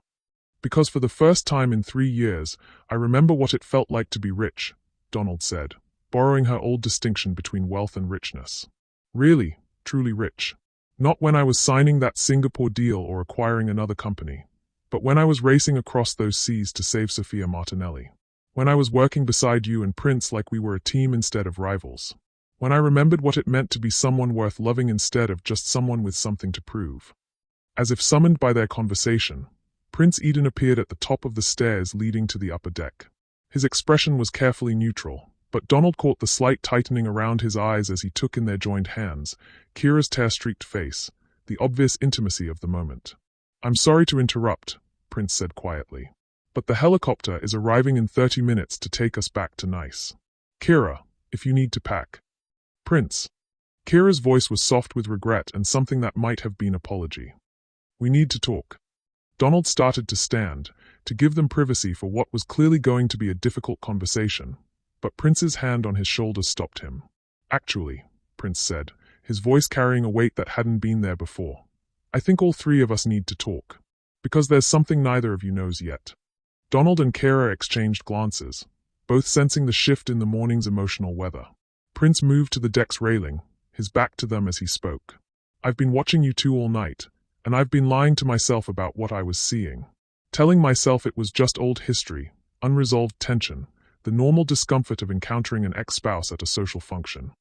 Because for the first time in 3 years, I remember what it felt like to be rich, Donald said, borrowing her old distinction between wealth and richness. Really, truly rich. Not when I was signing that Singapore deal or acquiring another company, but when I was racing across those seas to save Sophia Martinelli. When I was working beside you and Prince like we were a team instead of rivals. When I remembered what it meant to be someone worth loving instead of just someone with something to prove. As if summoned by their conversation, Prince Eden appeared at the top of the stairs leading to the upper deck. His expression was carefully neutral, but Donald caught the slight tightening around his eyes as he took in their joined hands, Kiara's tear-streaked face, the obvious intimacy of the moment. "I'm sorry to interrupt," Prince said quietly, "but the helicopter is arriving in 30 minutes to take us back to Nice. Kiara, if you need to pack." "Prince." Kiara's voice was soft with regret and something that might have been apology. "We need to talk." Donald started to stand, to give them privacy for what was clearly going to be a difficult conversation, but Prince's hand on his shoulder stopped him. "Actually," Prince said, his voice carrying a weight that hadn't been there before, "I think all three of us need to talk. Because there's something neither of you knows yet." Donald and Kiara exchanged glances, both sensing the shift in the morning's emotional weather. Prince moved to the deck's railing, his back to them as he spoke. "I've been watching you two all night, and I've been lying to myself about what I was seeing. Telling myself it was just old history, unresolved tension, the normal discomfort of encountering an ex-spouse at a social function."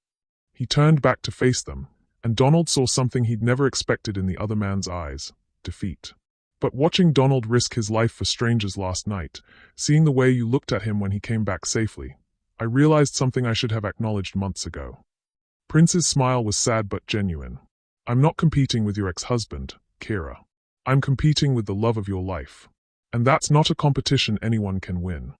He turned back to face them, and Donald saw something he'd never expected in the other man's eyes: defeat. "But watching Donald risk his life for strangers last night, seeing the way you looked at him when he came back safely, I realized something I should have acknowledged months ago." Prince's smile was sad but genuine. "I'm not competing with your ex-husband, Kiara. I'm competing with the love of your life. And that's not a competition anyone can win."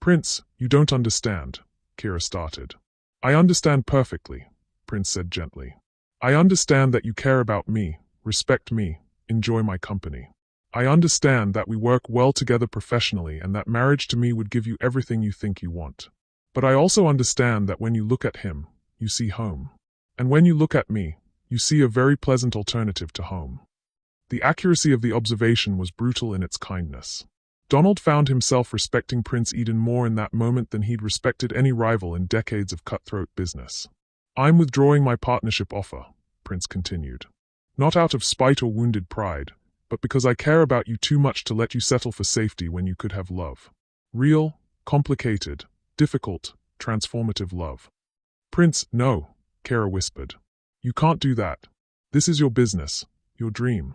"Prince, you don't understand," Kiara started. "I understand perfectly," Prince said gently. "I understand that you care about me, respect me, enjoy my company. I understand that we work well together professionally and that marriage to me would give you everything you think you want. But I also understand that when you look at him, you see home. And when you look at me, you see a very pleasant alternative to home." The accuracy of the observation was brutal in its kindness. Donald found himself respecting Prince Eden more in that moment than he'd respected any rival in decades of cutthroat business. "I'm withdrawing my partnership offer," Prince continued. "Not out of spite or wounded pride, but because I care about you too much to let you settle for safety when you could have love. Real, complicated, difficult, transformative love." "Prince, no," Kiara whispered. "You can't do that. This is your business, your dream."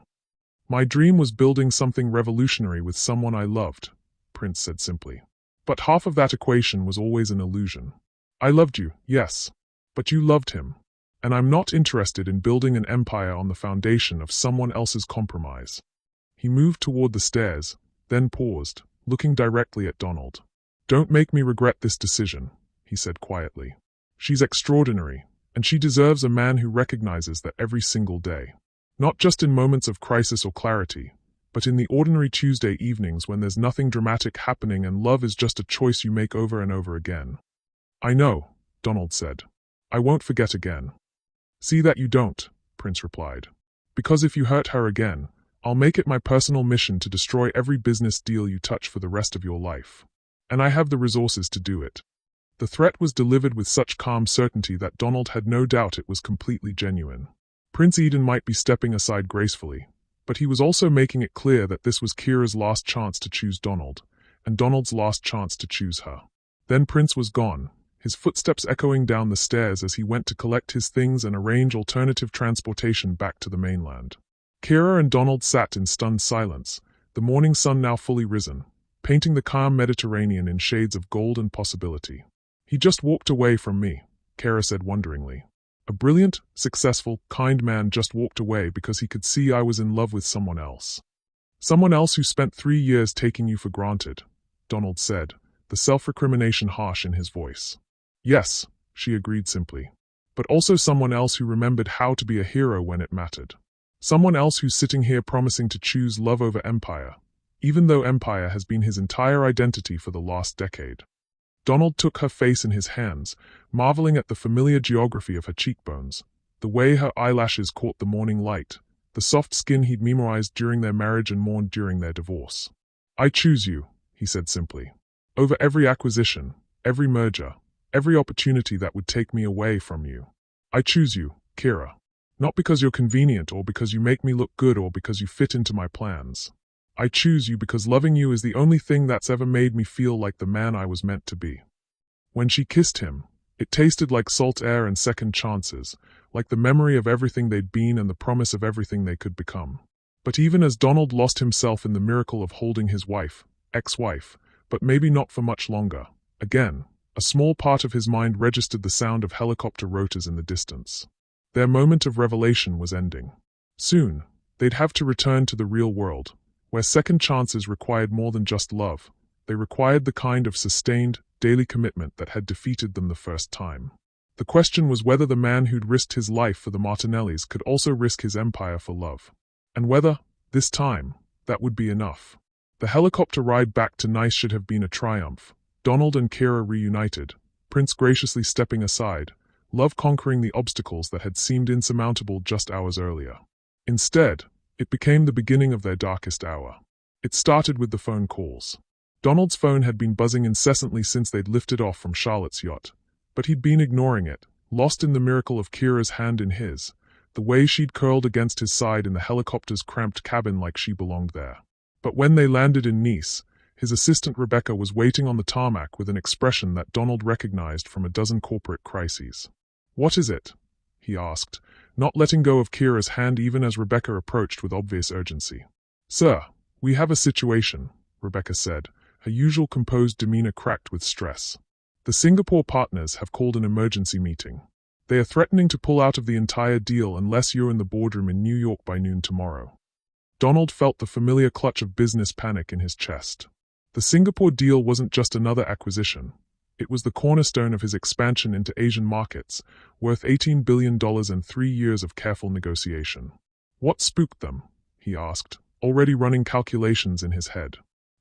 "My dream was building something revolutionary with someone I loved," Prince said simply. "But half of that equation was always an illusion. I loved you, yes, but you loved him. And I'm not interested in building an empire on the foundation of someone else's compromise." He moved toward the stairs, then paused, looking directly at Donald. "Don't make me regret this decision," he said quietly. "She's extraordinary, and she deserves a man who recognizes that every single day. Not just in moments of crisis or clarity, but in the ordinary Tuesday evenings when there's nothing dramatic happening and love is just a choice you make over and over again." "I know," Donald said. "I won't forget again." "See that you don't," Prince replied. "Because if you hurt her again, I'll make it my personal mission to destroy every business deal you touch for the rest of your life. And I have the resources to do it." The threat was delivered with such calm certainty that Donald had no doubt it was completely genuine. Prince Eden might be stepping aside gracefully, but he was also making it clear that this was Kiara's last chance to choose Donald, and Donald's last chance to choose her. Then Prince was gone, his footsteps echoing down the stairs as he went to collect his things and arrange alternative transportation back to the mainland. Kiara and Donald sat in stunned silence, the morning sun now fully risen, painting the calm Mediterranean in shades of gold and possibility. "He just walked away from me," Kiara said wonderingly. "A brilliant, successful, kind man just walked away because he could see I was in love with someone else." "Someone else who spent 3 years taking you for granted," Donald said, the self-recrimination harsh in his voice. "Yes," she agreed simply. "But also someone else who remembered how to be a hero when it mattered. Someone else who's sitting here promising to choose love over empire, even though empire has been his entire identity for the last decade." Donald took her face in his hands, marveling at the familiar geography of her cheekbones, the way her eyelashes caught the morning light, the soft skin he'd memorized during their marriage and mourned during their divorce. "I choose you," he said simply. "Over every acquisition, every merger, every opportunity that would take me away from you. I choose you, Kiara. Not because you're convenient or because you make me look good or because you fit into my plans. I choose you because loving you is the only thing that's ever made me feel like the man I was meant to be." When she kissed him, It tasted like salt air and second chances, like the memory of everything they'd been and the promise of everything they could become. But even as Donald lost himself in the miracle of holding his wife, ex-wife, but maybe not for much longer, again, a small part of his mind registered the sound of helicopter rotors in the distance. Their moment of revelation was ending. Soon, they'd have to return to the real world, where second chances required more than just love. They required the kind of sustained, daily commitment that had defeated them the first time. The question was whether the man who'd risked his life for the Martinellis could also risk his empire for love. And whether, this time, that would be enough. The helicopter ride back to Nice should have been a triumph. Donald and Kiara reunited, Prince graciously stepping aside, love conquering the obstacles that had seemed insurmountable just hours earlier. Instead, it became the beginning of their darkest hour. It started with the phone calls. Donald's phone had been buzzing incessantly since they'd lifted off from Charlotte's yacht, but he'd been ignoring it, lost in the miracle of Kiara's hand in his, the way she'd curled against his side in the helicopter's cramped cabin like she belonged there. But when they landed in Nice, his assistant Rebecca was waiting on the tarmac with an expression that Donald recognized from a dozen corporate crises. "What is it?" he asked, not letting go of Kiara's hand even as Rebecca approached with obvious urgency. "Sir, we have a situation," Rebecca said, her usual composed demeanor cracked with stress. "The Singapore partners have called an emergency meeting. They are threatening to pull out of the entire deal unless you're in the boardroom in New York by noon tomorrow." Donald felt the familiar clutch of business panic in his chest. The Singapore deal wasn't just another acquisition. It was the cornerstone of his expansion into Asian markets, worth $18 billion and 3 years of careful negotiation. What spooked them? He asked, already running calculations in his head.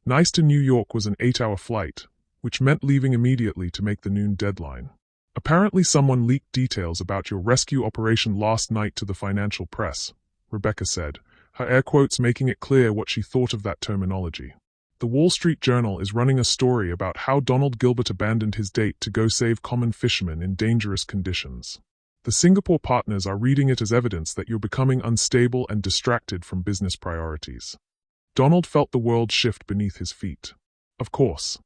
Nice to New York was an 8-hour flight, which meant leaving immediately to make the noon deadline. "Apparently someone leaked details about your rescue operation last night to the financial press," Rebecca said, her air quotes making it clear what she thought of that terminology. "The Wall Street Journal is running a story about how Donald Gilbert abandoned his date to go save common fishermen in dangerous conditions. The Singapore partners are reading it as evidence that you're becoming unstable and distracted from business priorities." Donald felt the world shift beneath his feet. Of course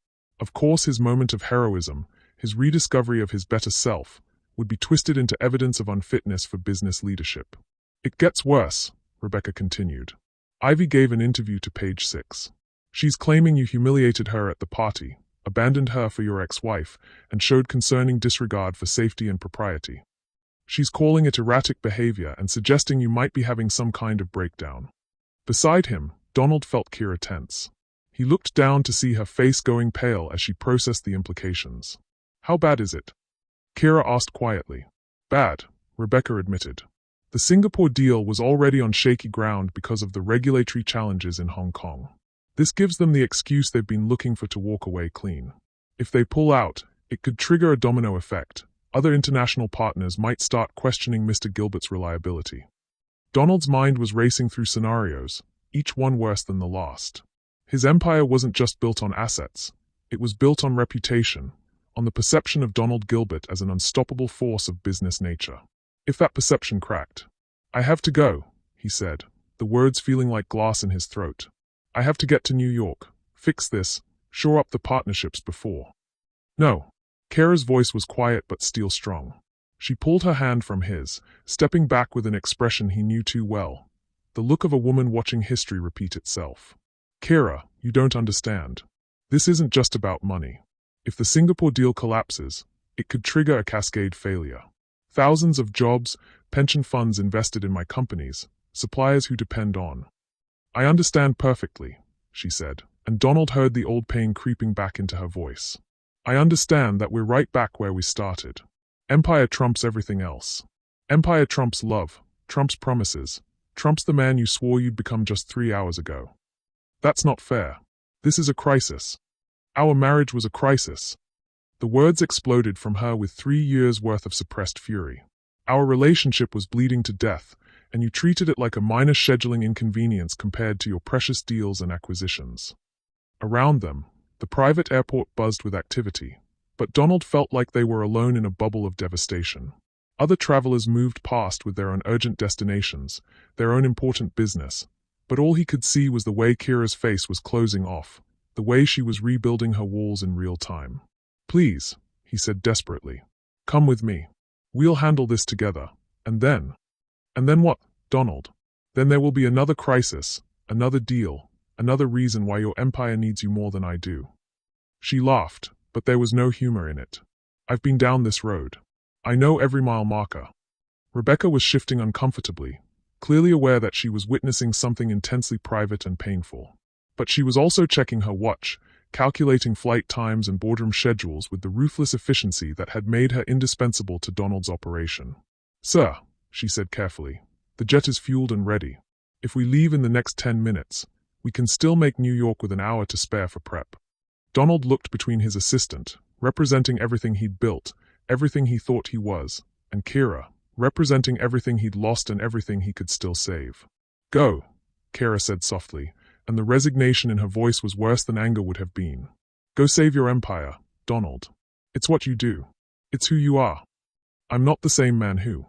his moment of heroism, his rediscovery of his better self, would be twisted into evidence of unfitness for business leadership. "It gets worse," Rebecca continued. "Ivy gave an interview to Page 6. She's claiming you humiliated her at the party, abandoned her for your ex-wife, and showed concerning disregard for safety and propriety. She's calling it erratic behavior and suggesting you might be having some kind of breakdown." Beside him, Donald felt Kiara tense. He looked down to see her face going pale as she processed the implications. "How bad is it?" Kiara asked quietly. "Bad," Rebecca admitted. "The Singapore deal was already on shaky ground because of the regulatory challenges in Hong Kong. This gives them the excuse they've been looking for to walk away clean. If they pull out, it could trigger a domino effect. Other international partners might start questioning Mr. Gilbert's reliability." Donald's mind was racing through scenarios, each one worse than the last. His empire wasn't just built on assets. It was built on reputation, on the perception of Donald Gilbert as an unstoppable force of business nature. If that perception cracked, "I have to go," he said, the words feeling like glass in his throat. "I have to get to New York, fix this, shore up the partnerships before." "No." Kiara's voice was quiet but steel strong. She pulled her hand from his, stepping back with an expression he knew too well, the look of a woman watching history repeat itself. "Kiara, you don't understand. This isn't just about money. If the Singapore deal collapses, it could trigger a cascade failure. Thousands of jobs, pension funds invested in my companies, suppliers who depend on." "I understand perfectly," she said, and Donald heard the old pain creeping back into her voice. "I understand that we're right back where we started. Empire trumps everything else. Empire trumps love, trumps promises, trumps the man you swore you'd become just 3 hours ago. That's not fair. This is a crisis. Our marriage was a crisis." The words exploded from her with 3 years' worth of suppressed fury. "Our relationship was bleeding to death, and you treated it like a minor scheduling inconvenience compared to your precious deals and acquisitions." Around them, the private airport buzzed with activity, but Donald felt like they were alone in a bubble of devastation. Other travelers moved past with their own urgent destinations, their own important business, but all he could see was the way Kiara's face was closing off, the way she was rebuilding her walls in real time. "Please," he said desperately. Come with me. We'll handle this together. And then? And then what, Donald? Then there will be another crisis, another deal, another reason why your empire needs you more than I do. She laughed, but there was no humor in it. I've been down this road. I know every mile marker. Rebecca was shifting uncomfortably, clearly aware that she was witnessing something intensely private and painful. But she was also checking her watch, calculating flight times and boardroom schedules with the ruthless efficiency that had made her indispensable to Donald's operation. Sir, she said carefully, the jet is fueled and ready. If we leave in the next 10 minutes, we can still make New York with an hour to spare for prep. Donald looked between his assistant, representing everything he'd built, everything he thought he was, and Kiara, representing everything he'd lost and everything he could still save. Go, Kiara said softly, and the resignation in her voice was worse than anger would have been. Go save your empire, Donald. It's what you do. It's who you are. I'm not the same man who.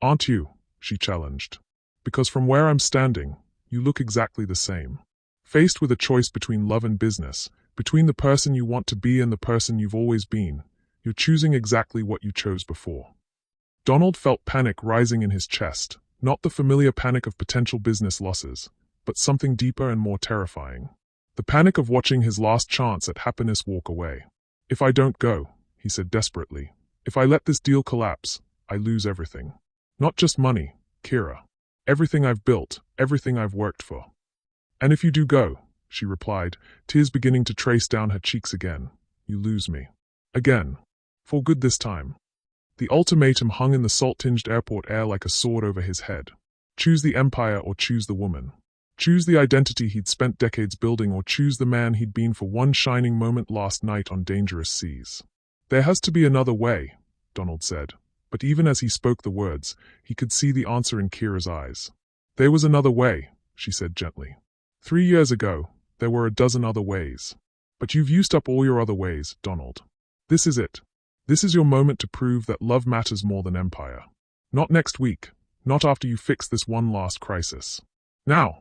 Aren't you? She challenged. Because from where I'm standing, you look exactly the same. Faced with a choice between love and business, between the person you want to be and the person you've always been, you're choosing exactly what you chose before. Donald felt panic rising in his chest, not the familiar panic of potential business losses, but something deeper and more terrifying. The panic of watching his last chance at happiness walk away. If I don't go, he said desperately, if I let this deal collapse, I lose everything. Not just money, Kiara. Everything I've built, everything I've worked for. And if you do go, she replied, tears beginning to trace down her cheeks again, you lose me. Again. For good this time. The ultimatum hung in the salt-tinged airport air like a sword over his head. Choose the empire or choose the woman. Choose the identity he'd spent decades building or choose the man he'd been for one shining moment last night on dangerous seas. There has to be another way, Donald said, but even as he spoke the words, he could see the answer in Kiara's eyes. There was another way, she said gently. 3 years ago, there were a dozen other ways. But you've used up all your other ways, Donald. This is it. This is your moment to prove that love matters more than empire. Not next week, not after you fix this one last crisis. Now.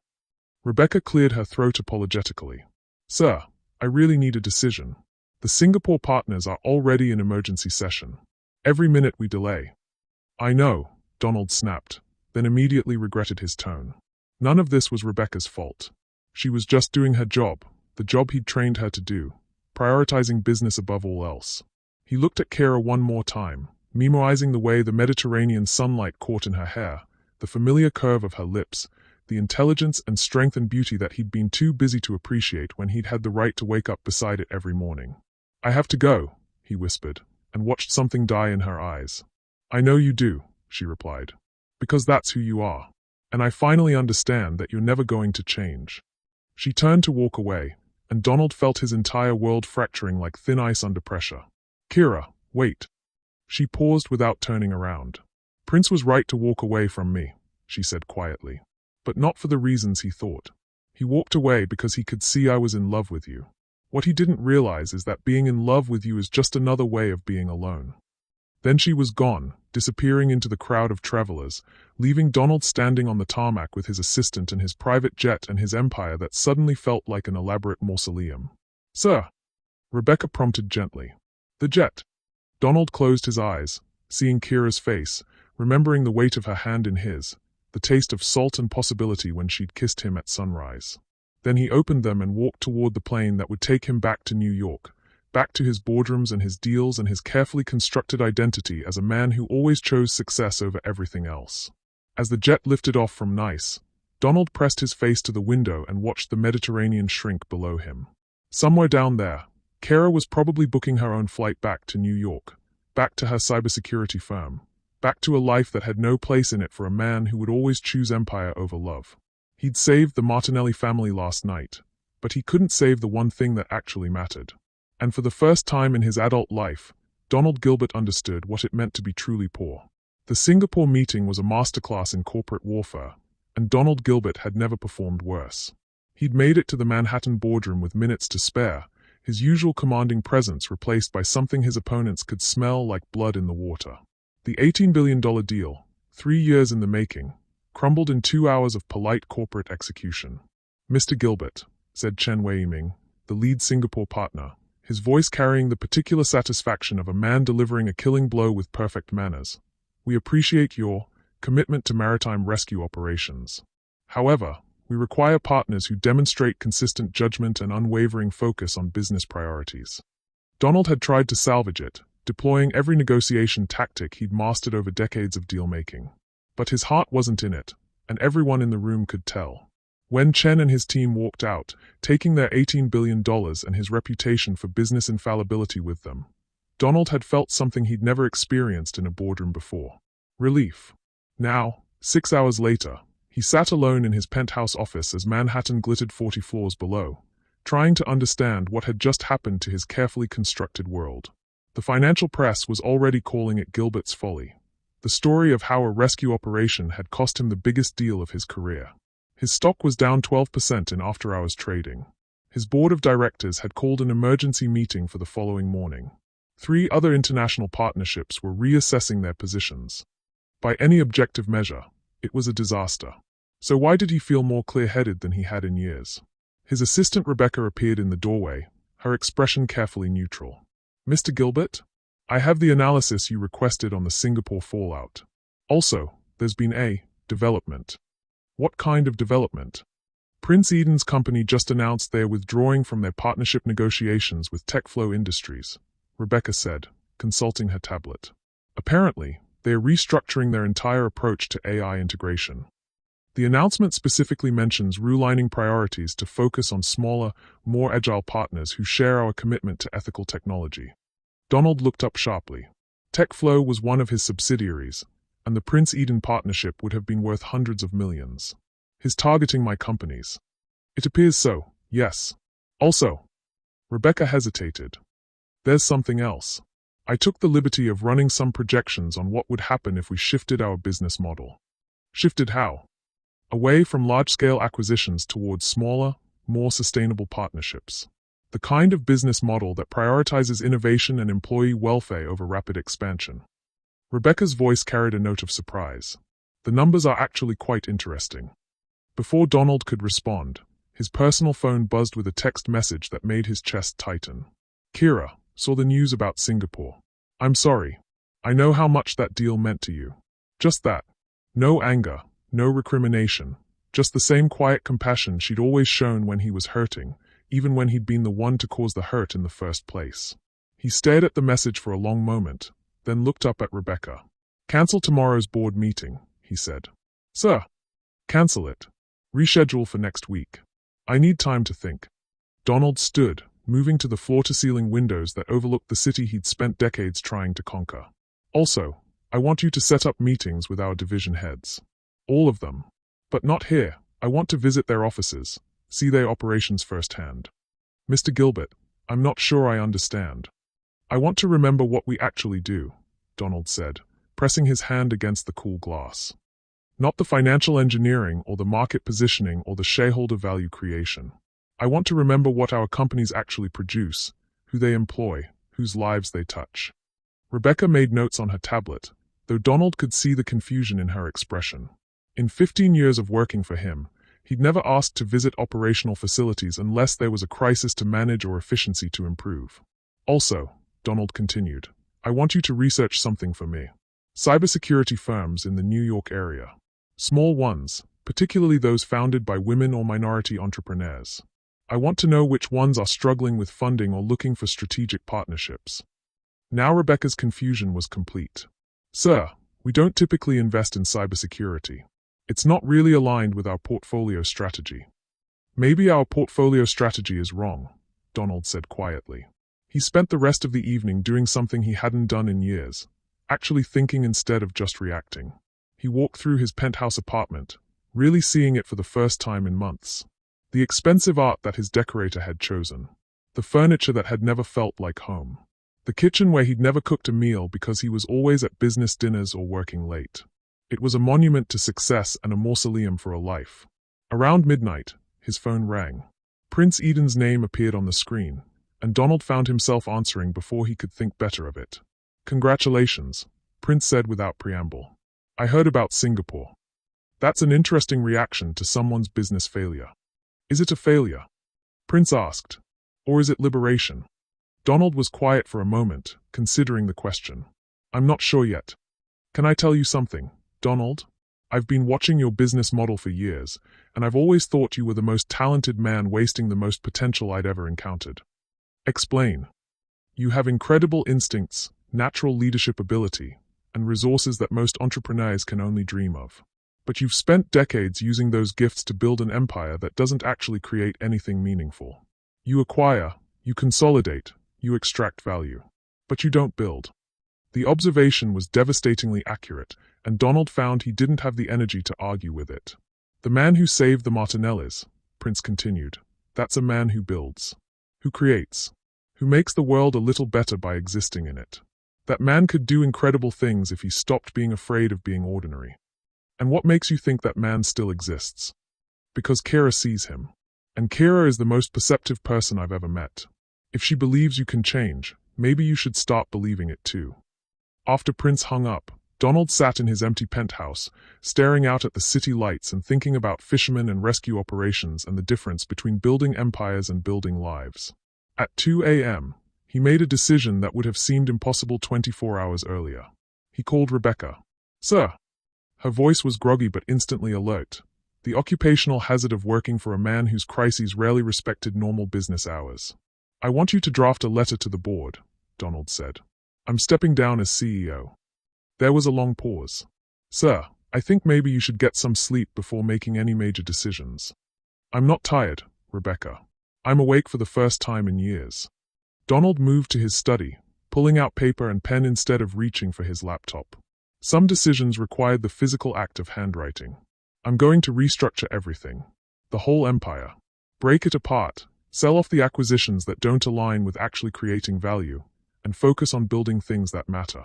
Rebecca cleared her throat apologetically. Sir, I really need a decision. The Singapore partners are already in emergency session. Every minute we delay. I know, Donald snapped, then immediately regretted his tone. None of this was Rebecca's fault. She was just doing her job, the job he'd trained her to do, prioritizing business above all else. He looked at Kiara one more time, memorizing the way the Mediterranean sunlight caught in her hair, the familiar curve of her lips, the intelligence and strength and beauty that he'd been too busy to appreciate when he'd had the right to wake up beside it every morning. I have to go, he whispered, and watched something die in her eyes. I know you do, she replied. Because that's who you are. And I finally understand that you're never going to change. She turned to walk away, and Donald felt his entire world fracturing like thin ice under pressure. Kiara, wait. She paused without turning around. Prince was right to walk away from me, she said quietly. But not for the reasons he thought. He walked away because he could see I was in love with you. What he didn't realize is that being in love with you is just another way of being alone. Then she was gone, disappearing into the crowd of travelers, leaving Donald standing on the tarmac with his assistant and his private jet and his empire that suddenly felt like an elaborate mausoleum. Sir, Rebecca prompted gently. The jet. Donald closed his eyes, seeing Kiara's face, remembering the weight of her hand in his, the taste of salt and possibility when she'd kissed him at sunrise. Then he opened them and walked toward the plane that would take him back to New York, back to his boardrooms and his deals and his carefully constructed identity as a man who always chose success over everything else. As the jet lifted off from Nice, Donald pressed his face to the window and watched the Mediterranean shrink below him. Somewhere down there, Kiara was probably booking her own flight back to New York, back to her cybersecurity firm, back to a life that had no place in it for a man who would always choose empire over love. He'd saved the Martinelli family last night, but he couldn't save the one thing that actually mattered. And for the first time in his adult life, Donald Gilbert understood what it meant to be truly poor. The Singapore meeting was a masterclass in corporate warfare, and Donald Gilbert had never performed worse. He'd made it to the Manhattan boardroom with minutes to spare, his usual commanding presence replaced by something his opponents could smell like blood in the water. The $18 billion deal, 3 years in the making, crumbled in 2 hours of polite corporate execution. Mr. Gilbert, said Chen Weiming, the lead Singapore partner, his voice carrying the particular satisfaction of a man delivering a killing blow with perfect manners. "We appreciate your commitment to maritime rescue operations. However, we require partners who demonstrate consistent judgment and unwavering focus on business priorities." Donald had tried to salvage it, deploying every negotiation tactic he'd mastered over decades of deal-making. But his heart wasn't in it, and everyone in the room could tell. When Chen and his team walked out, taking their $18 billion and his reputation for business infallibility with them, Donald had felt something he'd never experienced in a boardroom before. Relief. Now, 6 hours later, he sat alone in his penthouse office as Manhattan glittered 40 floors below, trying to understand what had just happened to his carefully constructed world. The financial press was already calling it Gilbert's folly, the story of how a rescue operation had cost him the biggest deal of his career. His stock was down 12% in after-hours trading. His board of directors had called an emergency meeting for the following morning. 3 other international partnerships were reassessing their positions. By any objective measure, it was a disaster. So why did he feel more clear-headed than he had in years? His assistant Rebecca appeared in the doorway, her expression carefully neutral. "Mr. Gilbert? I have the analysis you requested on the Singapore fallout. Also, there's been a development." "What kind of development?" "Prince Eden's company just announced they are withdrawing from their partnership negotiations with TechFlow Industries," Rebecca said, consulting her tablet. "Apparently, they are restructuring their entire approach to AI integration. The announcement specifically mentions realigning priorities to focus on smaller, more agile partners who share our commitment to ethical technology." Donald looked up sharply. TechFlow was one of his subsidiaries, and the Prince Eden partnership would have been worth hundreds of millions. "He's targeting my companies." "It appears so, yes. Also," Rebecca hesitated, "there's something else. I took the liberty of running some projections on what would happen if we shifted our business model." "Shifted how?" "Away from large-scale acquisitions towards smaller, more sustainable partnerships. The kind of business model that prioritizes innovation and employee welfare over rapid expansion." Rebecca's voice carried a note of surprise. "The numbers are actually quite interesting." Before Donald could respond, his personal phone buzzed with a text message that made his chest tighten. "Kiara, saw the news about Singapore. I'm sorry. I know how much that deal meant to you." Just that. No anger, no recrimination, just the same quiet compassion she'd always shown when he was hurting, even when he'd been the one to cause the hurt in the first place. He stared at the message for a long moment, then looked up at Rebecca. "Cancel tomorrow's board meeting," he said. "Sir." "Cancel it. Reschedule for next week. I need time to think." Donald stood, moving to the floor-to-ceiling windows that overlooked the city he'd spent decades trying to conquer. "Also, I want you to set up meetings with our division heads. All of them. But not here. I want to visit their offices, see their operations firsthand." "Mr. Gilbert, I'm not sure I understand." "I want to remember what we actually do," Donald said, pressing his hand against the cool glass. "Not the financial engineering or the market positioning or the shareholder value creation. I want to remember what our companies actually produce, who they employ, whose lives they touch." Rebecca made notes on her tablet, though Donald could see the confusion in her expression. In 15 years of working for him, he'd never asked to visit operational facilities unless there was a crisis to manage or efficiency to improve. "Also," Donald continued, "I want you to research something for me. Cybersecurity firms in the New York area. Small ones, particularly those founded by women or minority entrepreneurs. I want to know which ones are struggling with funding or looking for strategic partnerships." Now Rebecca's confusion was complete. "Sir, we don't typically invest in cybersecurity. It's not really aligned with our portfolio strategy." "Maybe our portfolio strategy is wrong," Donald said quietly. He spent the rest of the evening doing something he hadn't done in years, actually thinking instead of just reacting. He walked through his penthouse apartment, really seeing it for the first time in months. The expensive art that his decorator had chosen. The furniture that had never felt like home. The kitchen where he'd never cooked a meal because he was always at business dinners or working late. It was a monument to success and a mausoleum for a life. Around midnight, his phone rang. Prince Eden's name appeared on the screen, and Donald found himself answering before he could think better of it. "Congratulations," Prince said without preamble. "I heard about Singapore. That's an interesting reaction to someone's business failure." "Is it a failure?" Prince asked. "Or is it liberation?" Donald was quiet for a moment, considering the question. I'm not sure yet. Can I tell you something, Donald? I've been watching your business model for years, and I've always thought you were the most talented man wasting the most potential I'd ever encountered. Explain. You have incredible instincts, natural leadership ability, and resources that most entrepreneurs can only dream of. But you've spent decades using those gifts to build an empire that doesn't actually create anything meaningful. You acquire, you consolidate, you extract value. But you don't build. The observation was devastatingly accurate, and Donald found he didn't have the energy to argue with it. The man who saved the Martinellis, Prince continued, that's a man who builds, who creates, who makes the world a little better by existing in it. That man could do incredible things if he stopped being afraid of being ordinary. And what makes you think that man still exists? Because Kiara sees him. And Kiara is the most perceptive person I've ever met. If she believes you can change, maybe you should start believing it too. After Prince hung up, Donald sat in his empty penthouse, staring out at the city lights and thinking about fishermen and rescue operations and the difference between building empires and building lives. At 2 a.m., he made a decision that would have seemed impossible 24 hours earlier. He called Rebecca. Sir. Her voice was groggy but instantly alert. The occupational hazard of working for a man whose crises rarely respected normal business hours. I want you to draft a letter to the board, Donald said. I'm stepping down as CEO. There was a long pause. Sir, I think maybe you should get some sleep before making any major decisions. I'm not tired, Rebecca. I'm awake for the first time in years. Donald moved to his study, pulling out paper and pen instead of reaching for his laptop. Some decisions required the physical act of handwriting. I'm going to restructure everything. The whole empire. Break it apart, sell off the acquisitions that don't align with actually creating value, and focus on building things that matter.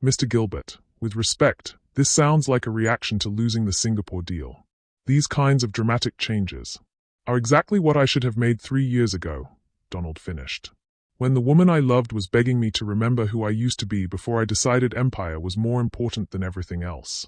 Mr. Gilbert, with respect, this sounds like a reaction to losing the Singapore deal. These kinds of dramatic changes are exactly what I should have made 3 years ago, Donald finished. When the woman I loved was begging me to remember who I used to be before I decided empire was more important than everything else.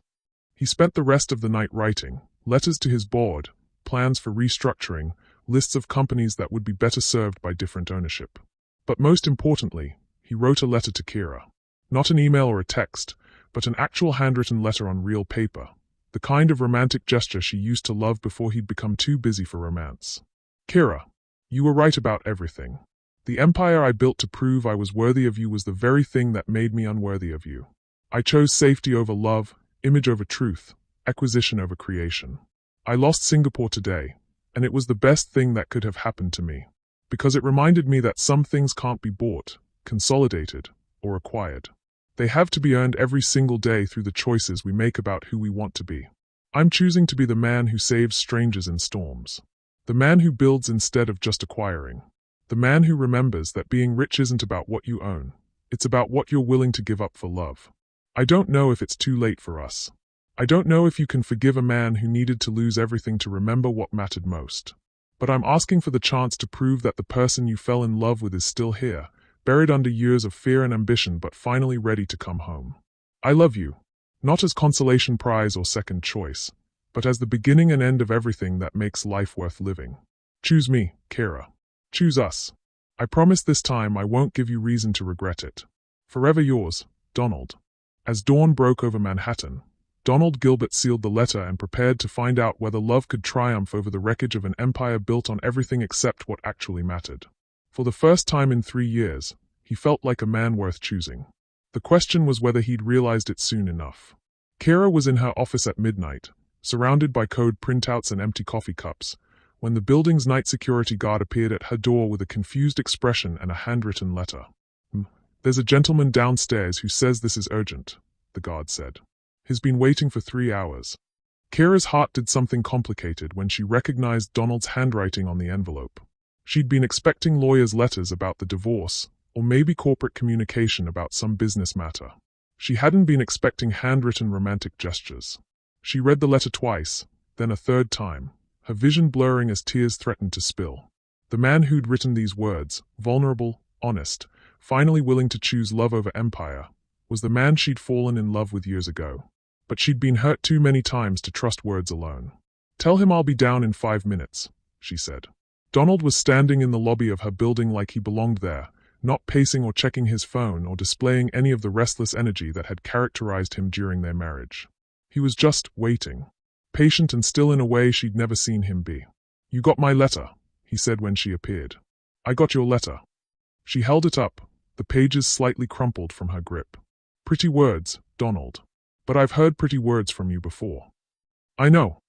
He spent the rest of the night writing, letters to his board, plans for restructuring, lists of companies that would be better served by different ownership. But most importantly, he wrote a letter to Kiara. Not an email or a text, but an actual handwritten letter on real paper, the kind of romantic gesture she used to love before he'd become too busy for romance. Kiara, you were right about everything. The empire I built to prove I was worthy of you was the very thing that made me unworthy of you. I chose safety over love, image over truth, acquisition over creation. I lost Singapore today, and it was the best thing that could have happened to me, because it reminded me that some things can't be bought, consolidated, or acquired. They have to be earned every single day through the choices we make about who we want to be. I'm choosing to be the man who saves strangers in storms. The man who builds instead of just acquiring. The man who remembers that being rich isn't about what you own. It's about what you're willing to give up for love. I don't know if it's too late for us. I don't know if you can forgive a man who needed to lose everything to remember what mattered most. But I'm asking for the chance to prove that the person you fell in love with is still here, buried under years of fear and ambition but finally ready to come home. I love you, not as consolation prize or second choice, but as the beginning and end of everything that makes life worth living. Choose me, Kiara. Choose us. I promise this time I won't give you reason to regret it. Forever yours, Donald. As dawn broke over Manhattan, Donald Gilbert sealed the letter and prepared to find out whether love could triumph over the wreckage of an empire built on everything except what actually mattered. For the first time in 3 years, he felt like a man worth choosing. The question was whether he'd realized it soon enough. Kiara was in her office at midnight, surrounded by code printouts and empty coffee cups, when the building's night security guard appeared at her door with a confused expression and a handwritten letter. There's a gentleman downstairs who says this is urgent, the guard said. He's been waiting for 3 hours. Kiara's heart did something complicated when she recognized Donald's handwriting on the envelope. She'd been expecting lawyers' letters about the divorce, or maybe corporate communication about some business matter. She hadn't been expecting handwritten romantic gestures. She read the letter twice, then a third time, her vision blurring as tears threatened to spill. The man who'd written these words, vulnerable, honest, finally willing to choose love over empire, was the man she'd fallen in love with years ago. But she'd been hurt too many times to trust words alone. Tell him I'll be down in 5 minutes, she said. Donald was standing in the lobby of her building like he belonged there, not pacing or checking his phone or displaying any of the restless energy that had characterized him during their marriage. He was just waiting, patient and still in a way she'd never seen him be. "You got my letter," he said when she appeared. "I got your letter." She held it up, the pages slightly crumpled from her grip. "Pretty words, Donald. But I've heard pretty words from you before." "I know."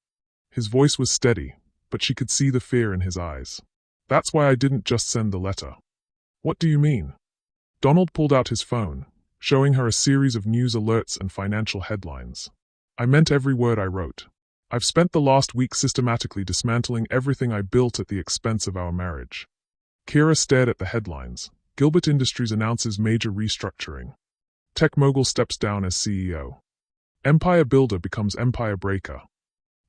His voice was steady, but she could see the fear in his eyes. "That's why I didn't just send the letter." "What do you mean?" Donald pulled out his phone, showing her a series of news alerts and financial headlines. "I meant every word I wrote. I've spent the last week systematically dismantling everything I built at the expense of our marriage." Kiara stared at the headlines. Gilbert Industries announces major restructuring. Tech mogul steps down as CEO. Empire builder becomes empire breaker.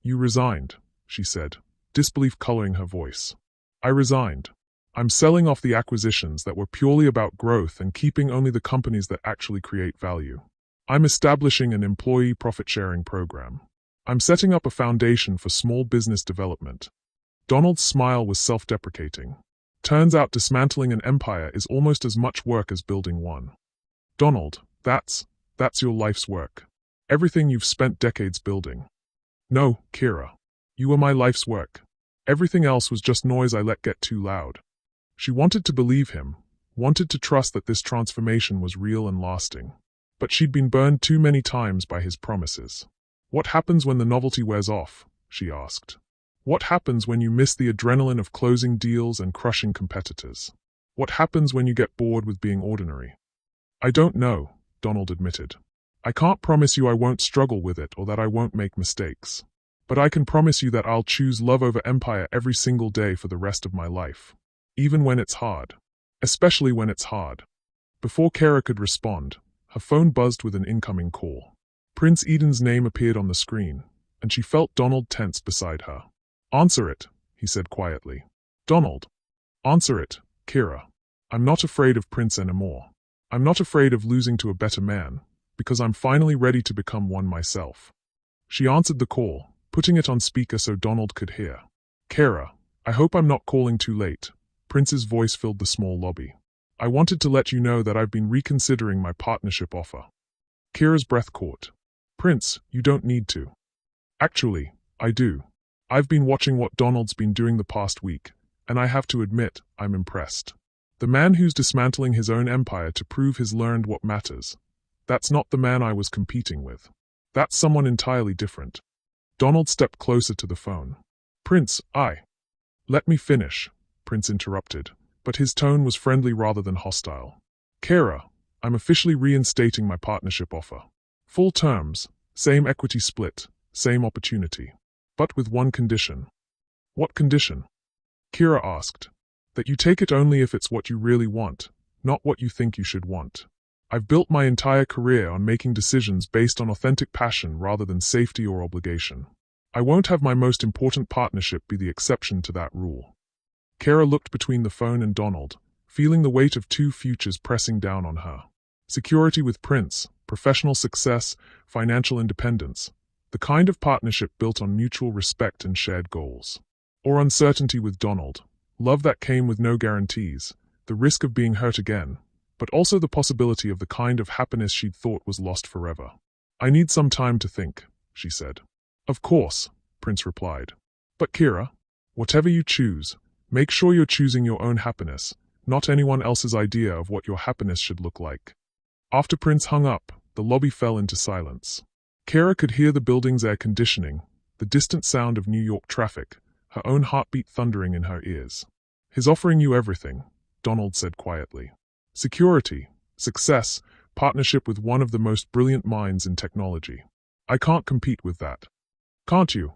"You resigned," she said, disbelief coloring her voice. "I resigned. I'm selling off the acquisitions that were purely about growth and keeping only the companies that actually create value. I'm establishing an employee profit-sharing program. I'm setting up a foundation for small business development." Donald's smile was self-deprecating. "Turns out dismantling an empire is almost as much work as building one." "Donald, that's your life's work. Everything you've spent decades building." "No, Kiara. You were my life's work. Everything else was just noise I let get too loud." She wanted to believe him, wanted to trust that this transformation was real and lasting. But she'd been burned too many times by his promises. "What happens when the novelty wears off?" she asked. "What happens when you miss the adrenaline of closing deals and crushing competitors? What happens when you get bored with being ordinary?" "I don't know," Donald admitted. "I can't promise you I won't struggle with it or that I won't make mistakes. But I can promise you that I'll choose love over empire every single day for the rest of my life. Even when it's hard. Especially when it's hard." Before Kiara could respond, her phone buzzed with an incoming call. Prince Eden's name appeared on the screen, and she felt Donald tense beside her. "Answer it," he said quietly. "Donald." "Answer it, Kiara. I'm not afraid of Prince anymore. I'm not afraid of losing to a better man, because I'm finally ready to become one myself." She answered the call, putting it on speaker so Donald could hear. "Kiara, I hope I'm not calling too late." Prince's voice filled the small lobby. "I wanted to let you know that I've been reconsidering my partnership offer." Kiara's breath caught. "Prince, you don't need to." "Actually, I do. I've been watching what Donald's been doing the past week, and I have to admit, I'm impressed. The man who's dismantling his own empire to prove he's learned what matters. That's not the man I was competing with. That's someone entirely different." Donald stepped closer to the phone. "Prince, Let me finish," Prince interrupted, but his tone was friendly rather than hostile. "Kiara, I'm officially reinstating my partnership offer. Full terms, same equity split, same opportunity. But with one condition." "What condition?" Kiara asked. "That you take it only if it's what you really want, not what you think you should want. I've built my entire career on making decisions based on authentic passion rather than safety or obligation. I won't have my most important partnership be the exception to that rule." Kiara looked between the phone and Donald, feeling the weight of two futures pressing down on her. Security with Prince, professional success, financial independence, the kind of partnership built on mutual respect and shared goals. Or uncertainty with Donald, love that came with no guarantees, the risk of being hurt again, but also the possibility of the kind of happiness she'd thought was lost forever. "I need some time to think," she said. "Of course," Prince replied. "But Kiara, whatever you choose, make sure you're choosing your own happiness, not anyone else's idea of what your happiness should look like." After Prince hung up, the lobby fell into silence. Kiara could hear the building's air conditioning, the distant sound of New York traffic, her own heartbeat thundering in her ears. "He's offering you everything," Donald said quietly. "Security, success, partnership with one of the most brilliant minds in technology. I can't compete with that." "Can't you?"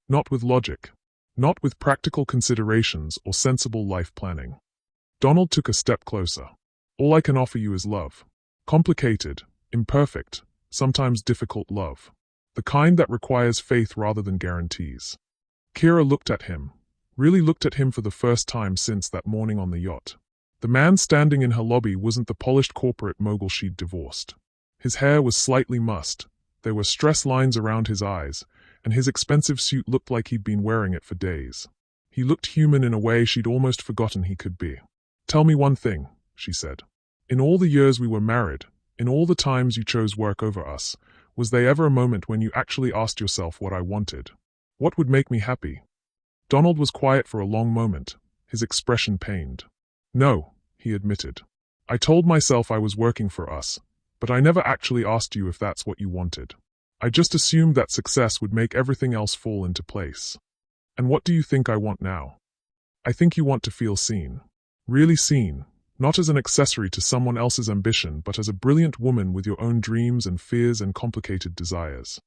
"Not with logic. Not with practical considerations or sensible life planning." Donald took a step closer. "All I can offer you is love. Complicated, imperfect, sometimes difficult love. The kind that requires faith rather than guarantees." Kiara looked at him, really looked at him for the first time since that morning on the yacht. The man standing in her lobby wasn't the polished corporate mogul she'd divorced. His hair was slightly mussed, there were stress lines around his eyes, and his expensive suit looked like he'd been wearing it for days. He looked human in a way she'd almost forgotten he could be. "Tell me one thing," she said. In all the years we were married, in all the times you chose work over us, was there ever a moment when you actually asked yourself what I wanted? What would make me happy? Donald was quiet for a long moment, his expression pained. No, he admitted. I told myself I was working for us, but I never actually asked you if that's what you wanted. I just assumed that success would make everything else fall into place. And what do you think I want now? I think you want to feel seen. Really seen, not as an accessory to someone else's ambition, but as a brilliant woman with your own dreams and fears and complicated desires.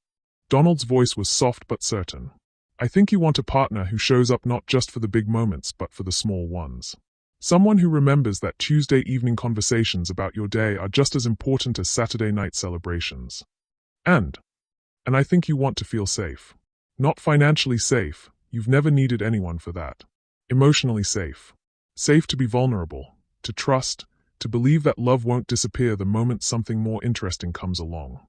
Donald's voice was soft but certain. I think you want a partner who shows up not just for the big moments but for the small ones. Someone who remembers that Tuesday evening conversations about your day are just as important as Saturday night celebrations. And I think you want to feel safe. Not financially safe, you've never needed anyone for that. Emotionally safe. Safe to be vulnerable, to trust, to believe that love won't disappear the moment something more interesting comes along.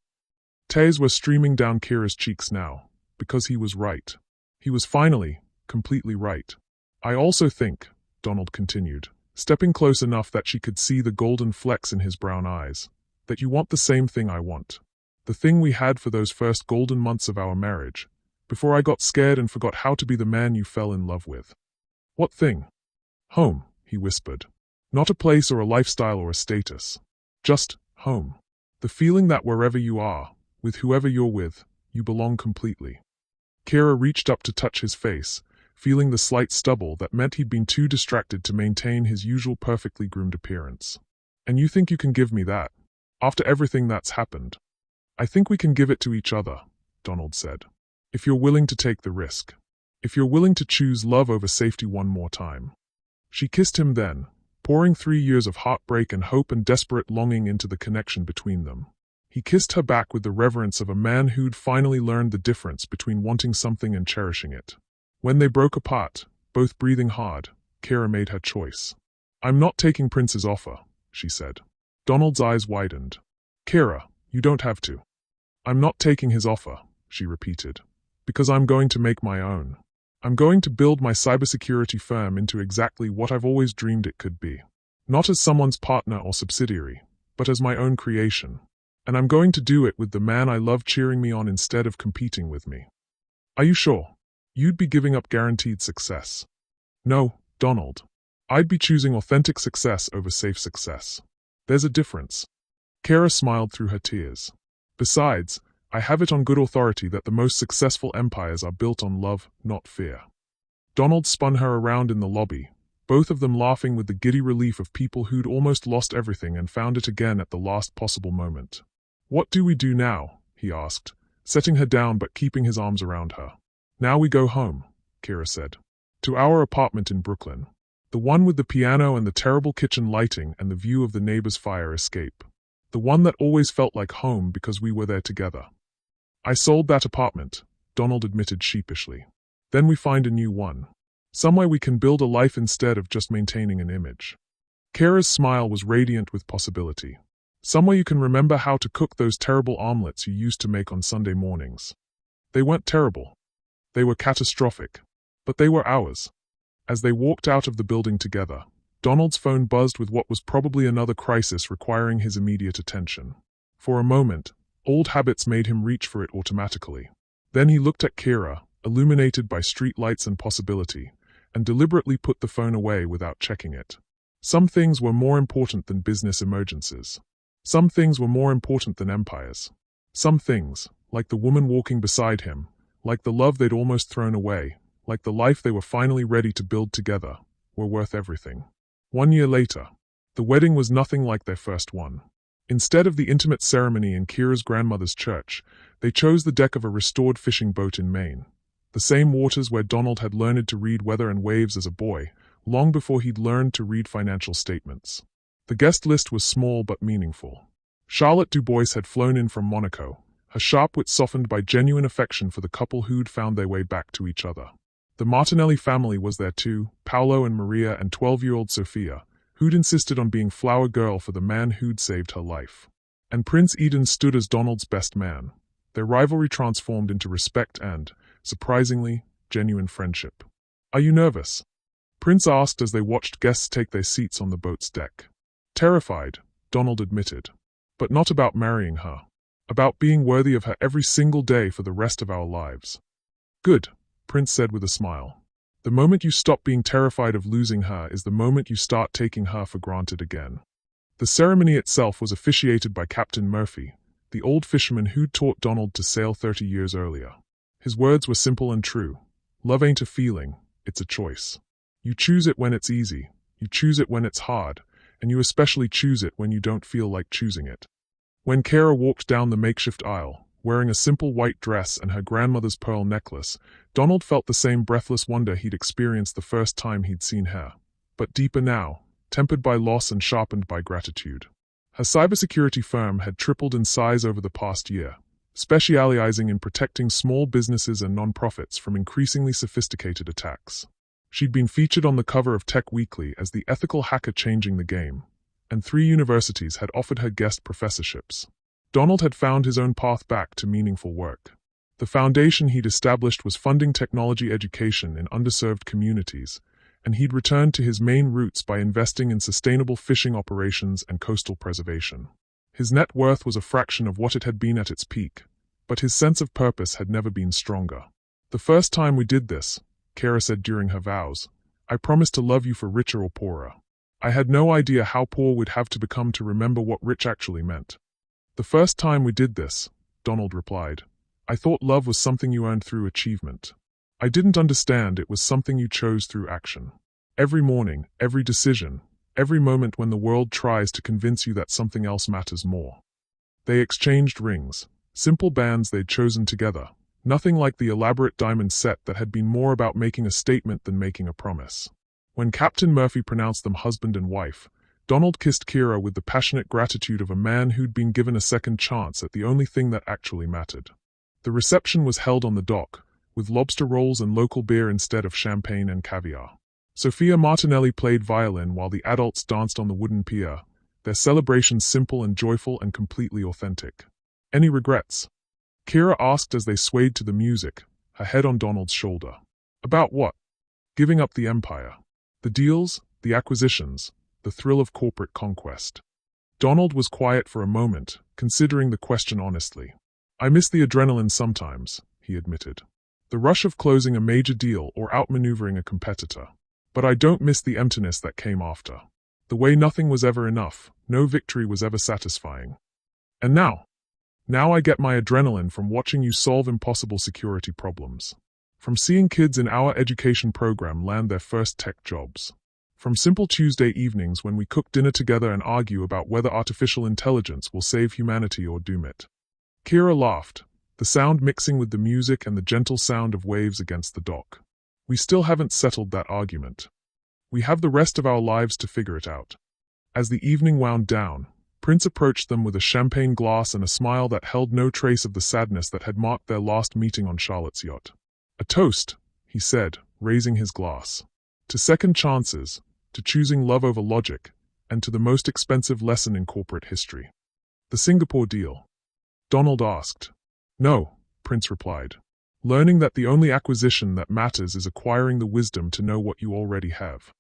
Tears were streaming down Kiara's cheeks now, because he was right. He was finally, completely right. I also think, Donald continued, stepping close enough that she could see the golden flecks in his brown eyes, that you want the same thing I want. The thing we had for those first golden months of our marriage, before I got scared and forgot how to be the man you fell in love with. What thing? Home, he whispered. Not a place or a lifestyle or a status. Just home. The feeling that wherever you are, with whoever you're with, you belong completely. Kiara reached up to touch his face, feeling the slight stubble that meant he'd been too distracted to maintain his usual perfectly groomed appearance. And you think you can give me that? After everything that's happened? I think we can give it to each other, Donald said. If you're willing to take the risk. If you're willing to choose love over safety one more time. She kissed him then, pouring 3 years of heartbreak and hope and desperate longing into the connection between them. He kissed her back with the reverence of a man who'd finally learned the difference between wanting something and cherishing it. When they broke apart, both breathing hard, Kiara made her choice. I'm not taking Prince's offer, she said. Donald's eyes widened. Kiara, you don't have to. I'm not taking his offer, she repeated, because I'm going to make my own. I'm going to build my cybersecurity firm into exactly what I've always dreamed it could be. Not as someone's partner or subsidiary, but as my own creation. And I'm going to do it with the man I love cheering me on instead of competing with me. Are you sure? You'd be giving up guaranteed success. No, Donald. I'd be choosing authentic success over safe success. There's a difference. Kiara smiled through her tears. Besides, I have it on good authority that the most successful empires are built on love, not fear. Donald spun her around in the lobby, both of them laughing with the giddy relief of people who'd almost lost everything and found it again at the last possible moment. What do we do now? He asked, setting her down but keeping his arms around her. Now we go home, Kiara said. To our apartment in Brooklyn. The one with the piano and the terrible kitchen lighting and the view of the neighbor's fire escape. The one that always felt like home because we were there together. I sold that apartment, Donald admitted sheepishly. Then we find a new one. Somewhere we can build a life instead of just maintaining an image. Kiara's smile was radiant with possibility. Somewhere you can remember how to cook those terrible omelets you used to make on Sunday mornings. They weren't terrible. They were catastrophic. But they were ours. As they walked out of the building together, Donald's phone buzzed with what was probably another crisis requiring his immediate attention. For a moment, old habits made him reach for it automatically. Then he looked at Kiara, illuminated by street lights and possibility, and deliberately put the phone away without checking it. Some things were more important than business emergencies. Some things were more important than empires. Some things, like the woman walking beside him, like the love they'd almost thrown away, like the life they were finally ready to build together, were worth everything. 1 year later, the wedding was nothing like their first one. Instead of the intimate ceremony in Kiara's grandmother's church, they chose the deck of a restored fishing boat in Maine. The same waters where Donald had learned to read weather and waves as a boy, long before he'd learned to read financial statements. The guest list was small but meaningful. Charlotte Dubois had flown in from Monaco, her sharp wit softened by genuine affection for the couple who'd found their way back to each other. The Martinelli family was there too, Paolo and Maria and 12-year-old Sophia, who'd insisted on being flower girl for the man who'd saved her life. And Prince Eden stood as Donald's best man. Their rivalry transformed into respect and, surprisingly, genuine friendship. Are you nervous? Prince asked as they watched guests take their seats on the boat's deck. Terrified, Donald admitted. But not about marrying her. About being worthy of her every single day for the rest of our lives. Good, Prince said with a smile. The moment you stop being terrified of losing her is the moment you start taking her for granted again. The ceremony itself was officiated by Captain Murphy, the old fisherman who'd taught Donald to sail 30 years earlier. His words were simple and true. Love ain't a feeling, it's a choice. You choose it when it's easy, you choose it when it's hard, and you especially choose it when you don't feel like choosing it. When Kiara walked down the makeshift aisle, wearing a simple white dress and her grandmother's pearl necklace, Donald felt the same breathless wonder he'd experienced the first time he'd seen her, but deeper now, tempered by loss and sharpened by gratitude. Her cybersecurity firm had tripled in size over the past year, specializing in protecting small businesses and nonprofits from increasingly sophisticated attacks. She'd been featured on the cover of Tech Weekly as the ethical hacker changing the game, and 3 universities had offered her guest professorships. Donald had found his own path back to meaningful work. The foundation he'd established was funding technology education in underserved communities, and he'd returned to his main roots by investing in sustainable fishing operations and coastal preservation. His net worth was a fraction of what it had been at its peak, but his sense of purpose had never been stronger. The first time we did this, Kiara said during her vows, I promised to love you for richer or poorer. I had no idea how poor we'd have to become to remember what rich actually meant. The first time we did this, Donald replied, I thought love was something you earned through achievement. I didn't understand it was something you chose through action. Every morning, every decision, every moment when the world tries to convince you that something else matters more. They exchanged rings, simple bands they'd chosen together, nothing like the elaborate diamond set that had been more about making a statement than making a promise. When Captain Murphy pronounced them husband and wife, Donald kissed Kiara with the passionate gratitude of a man who'd been given a second chance at the only thing that actually mattered. The reception was held on the dock, with lobster rolls and local beer instead of champagne and caviar. Sophia Martinelli played violin while the adults danced on the wooden pier, their celebrations simple and joyful and completely authentic. Any regrets? Kiara asked as they swayed to the music, her head on Donald's shoulder. About what? Giving up the empire. The deals, the acquisitions, the thrill of corporate conquest. Donald was quiet for a moment, considering the question honestly. I miss the adrenaline sometimes, he admitted. The rush of closing a major deal or outmaneuvering a competitor. But I don't miss the emptiness that came after. The way nothing was ever enough, no victory was ever satisfying. And now I get my adrenaline from watching you solve impossible security problems. From seeing kids in our education program land their first tech jobs. From simple Tuesday evenings when we cook dinner together and argue about whether artificial intelligence will save humanity or doom it. Kiara laughed, the sound mixing with the music and the gentle sound of waves against the dock. We still haven't settled that argument. We have the rest of our lives to figure it out. As the evening wound down, Prince approached them with a champagne glass and a smile that held no trace of the sadness that had marked their last meeting on Charlotte's yacht. A toast, he said, raising his glass. To second chances, to choosing love over logic, and to the most expensive lesson in corporate history. The Singapore deal? Donald asked. No, Prince replied. Learning that the only acquisition that matters is acquiring the wisdom to know what you already have.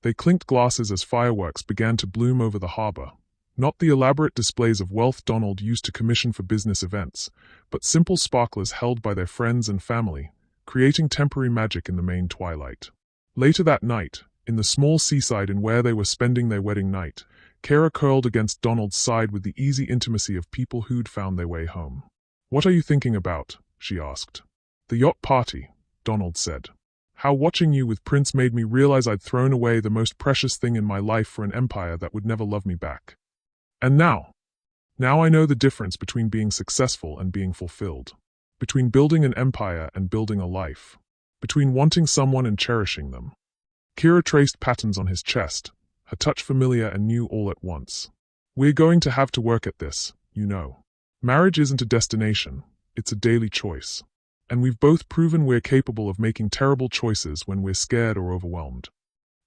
They clinked glasses as fireworks began to bloom over the harbor. Not the elaborate displays of wealth Donald used to commission for business events, but simple sparklers held by their friends and family, creating temporary magic in the main twilight. Later that night, in the small seaside inn where they were spending their wedding night, Kiara curled against Donald's side with the easy intimacy of people who'd found their way home. What are you thinking about? She asked. The yacht party, Donald said. How watching you with Prince made me realize I'd thrown away the most precious thing in my life for an empire that would never love me back. And now I know the difference between being successful and being fulfilled. Between building an empire and building a life. Between wanting someone and cherishing them. Kiara traced patterns on his chest, her touch familiar and new all at once. We're going to have to work at this, you know. Marriage isn't a destination, it's a daily choice. And we've both proven we're capable of making terrible choices when we're scared or overwhelmed.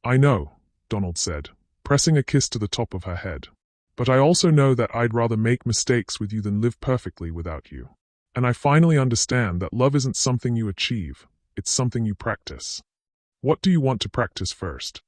I know, Donald said, pressing a kiss to the top of her head. But I also know that I'd rather make mistakes with you than live perfectly without you. And I finally understand that love isn't something you achieve, it's something you practice. What do you want to practice first?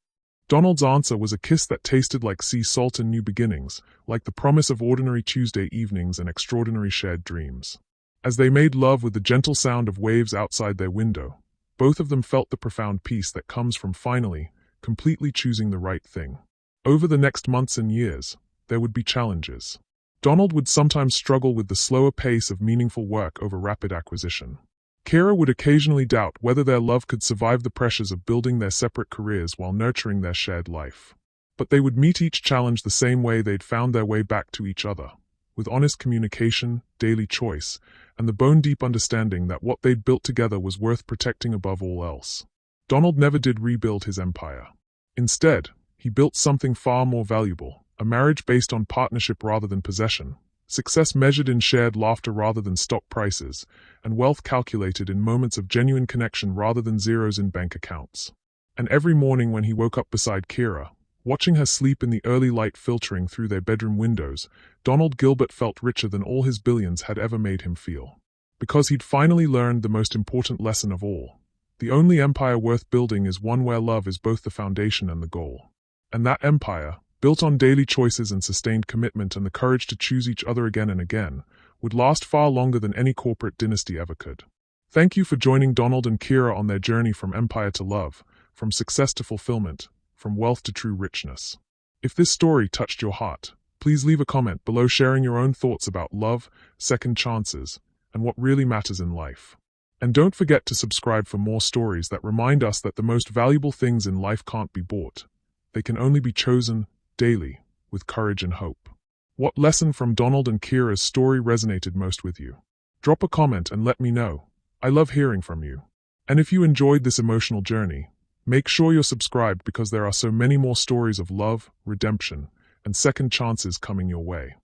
Donald's answer was a kiss that tasted like sea salt and new beginnings, like the promise of ordinary Tuesday evenings and extraordinary shared dreams. As they made love with the gentle sound of waves outside their window, both of them felt the profound peace that comes from finally, completely choosing the right thing. Over the next months and years, there would be challenges. Donald would sometimes struggle with the slower pace of meaningful work over rapid acquisition. Kiara would occasionally doubt whether their love could survive the pressures of building their separate careers while nurturing their shared life. But they would meet each challenge the same way they'd found their way back to each other, with honest communication, daily choice, and the bone-deep understanding that what they'd built together was worth protecting above all else. Donald never did rebuild his empire. Instead, he built something far more valuable, a marriage based on partnership rather than possession, success measured in shared laughter rather than stock prices, and wealth calculated in moments of genuine connection rather than zeros in bank accounts. And every morning when he woke up beside Kiara, watching her sleep in the early light filtering through their bedroom windows, Donald Gilbert felt richer than all his billions had ever made him feel. Because he'd finally learned the most important lesson of all. The only empire worth building is one where love is both the foundation and the goal. And that empire, built on daily choices and sustained commitment and the courage to choose each other again and again, would last far longer than any corporate dynasty ever could. Thank you for joining Donald and Kiara on their journey from empire to love, from success to fulfillment, from wealth to true richness. If this story touched your heart, please leave a comment below sharing your own thoughts about love, second chances, and what really matters in life. And don't forget to subscribe for more stories that remind us that the most valuable things in life can't be bought. They can only be chosen, daily, with courage and hope. What lesson from Donald and Kiara's story resonated most with you? Drop a comment and let me know. I love hearing from you. And if you enjoyed this emotional journey, make sure you're subscribed because there are so many more stories of love, redemption, and second chances coming your way.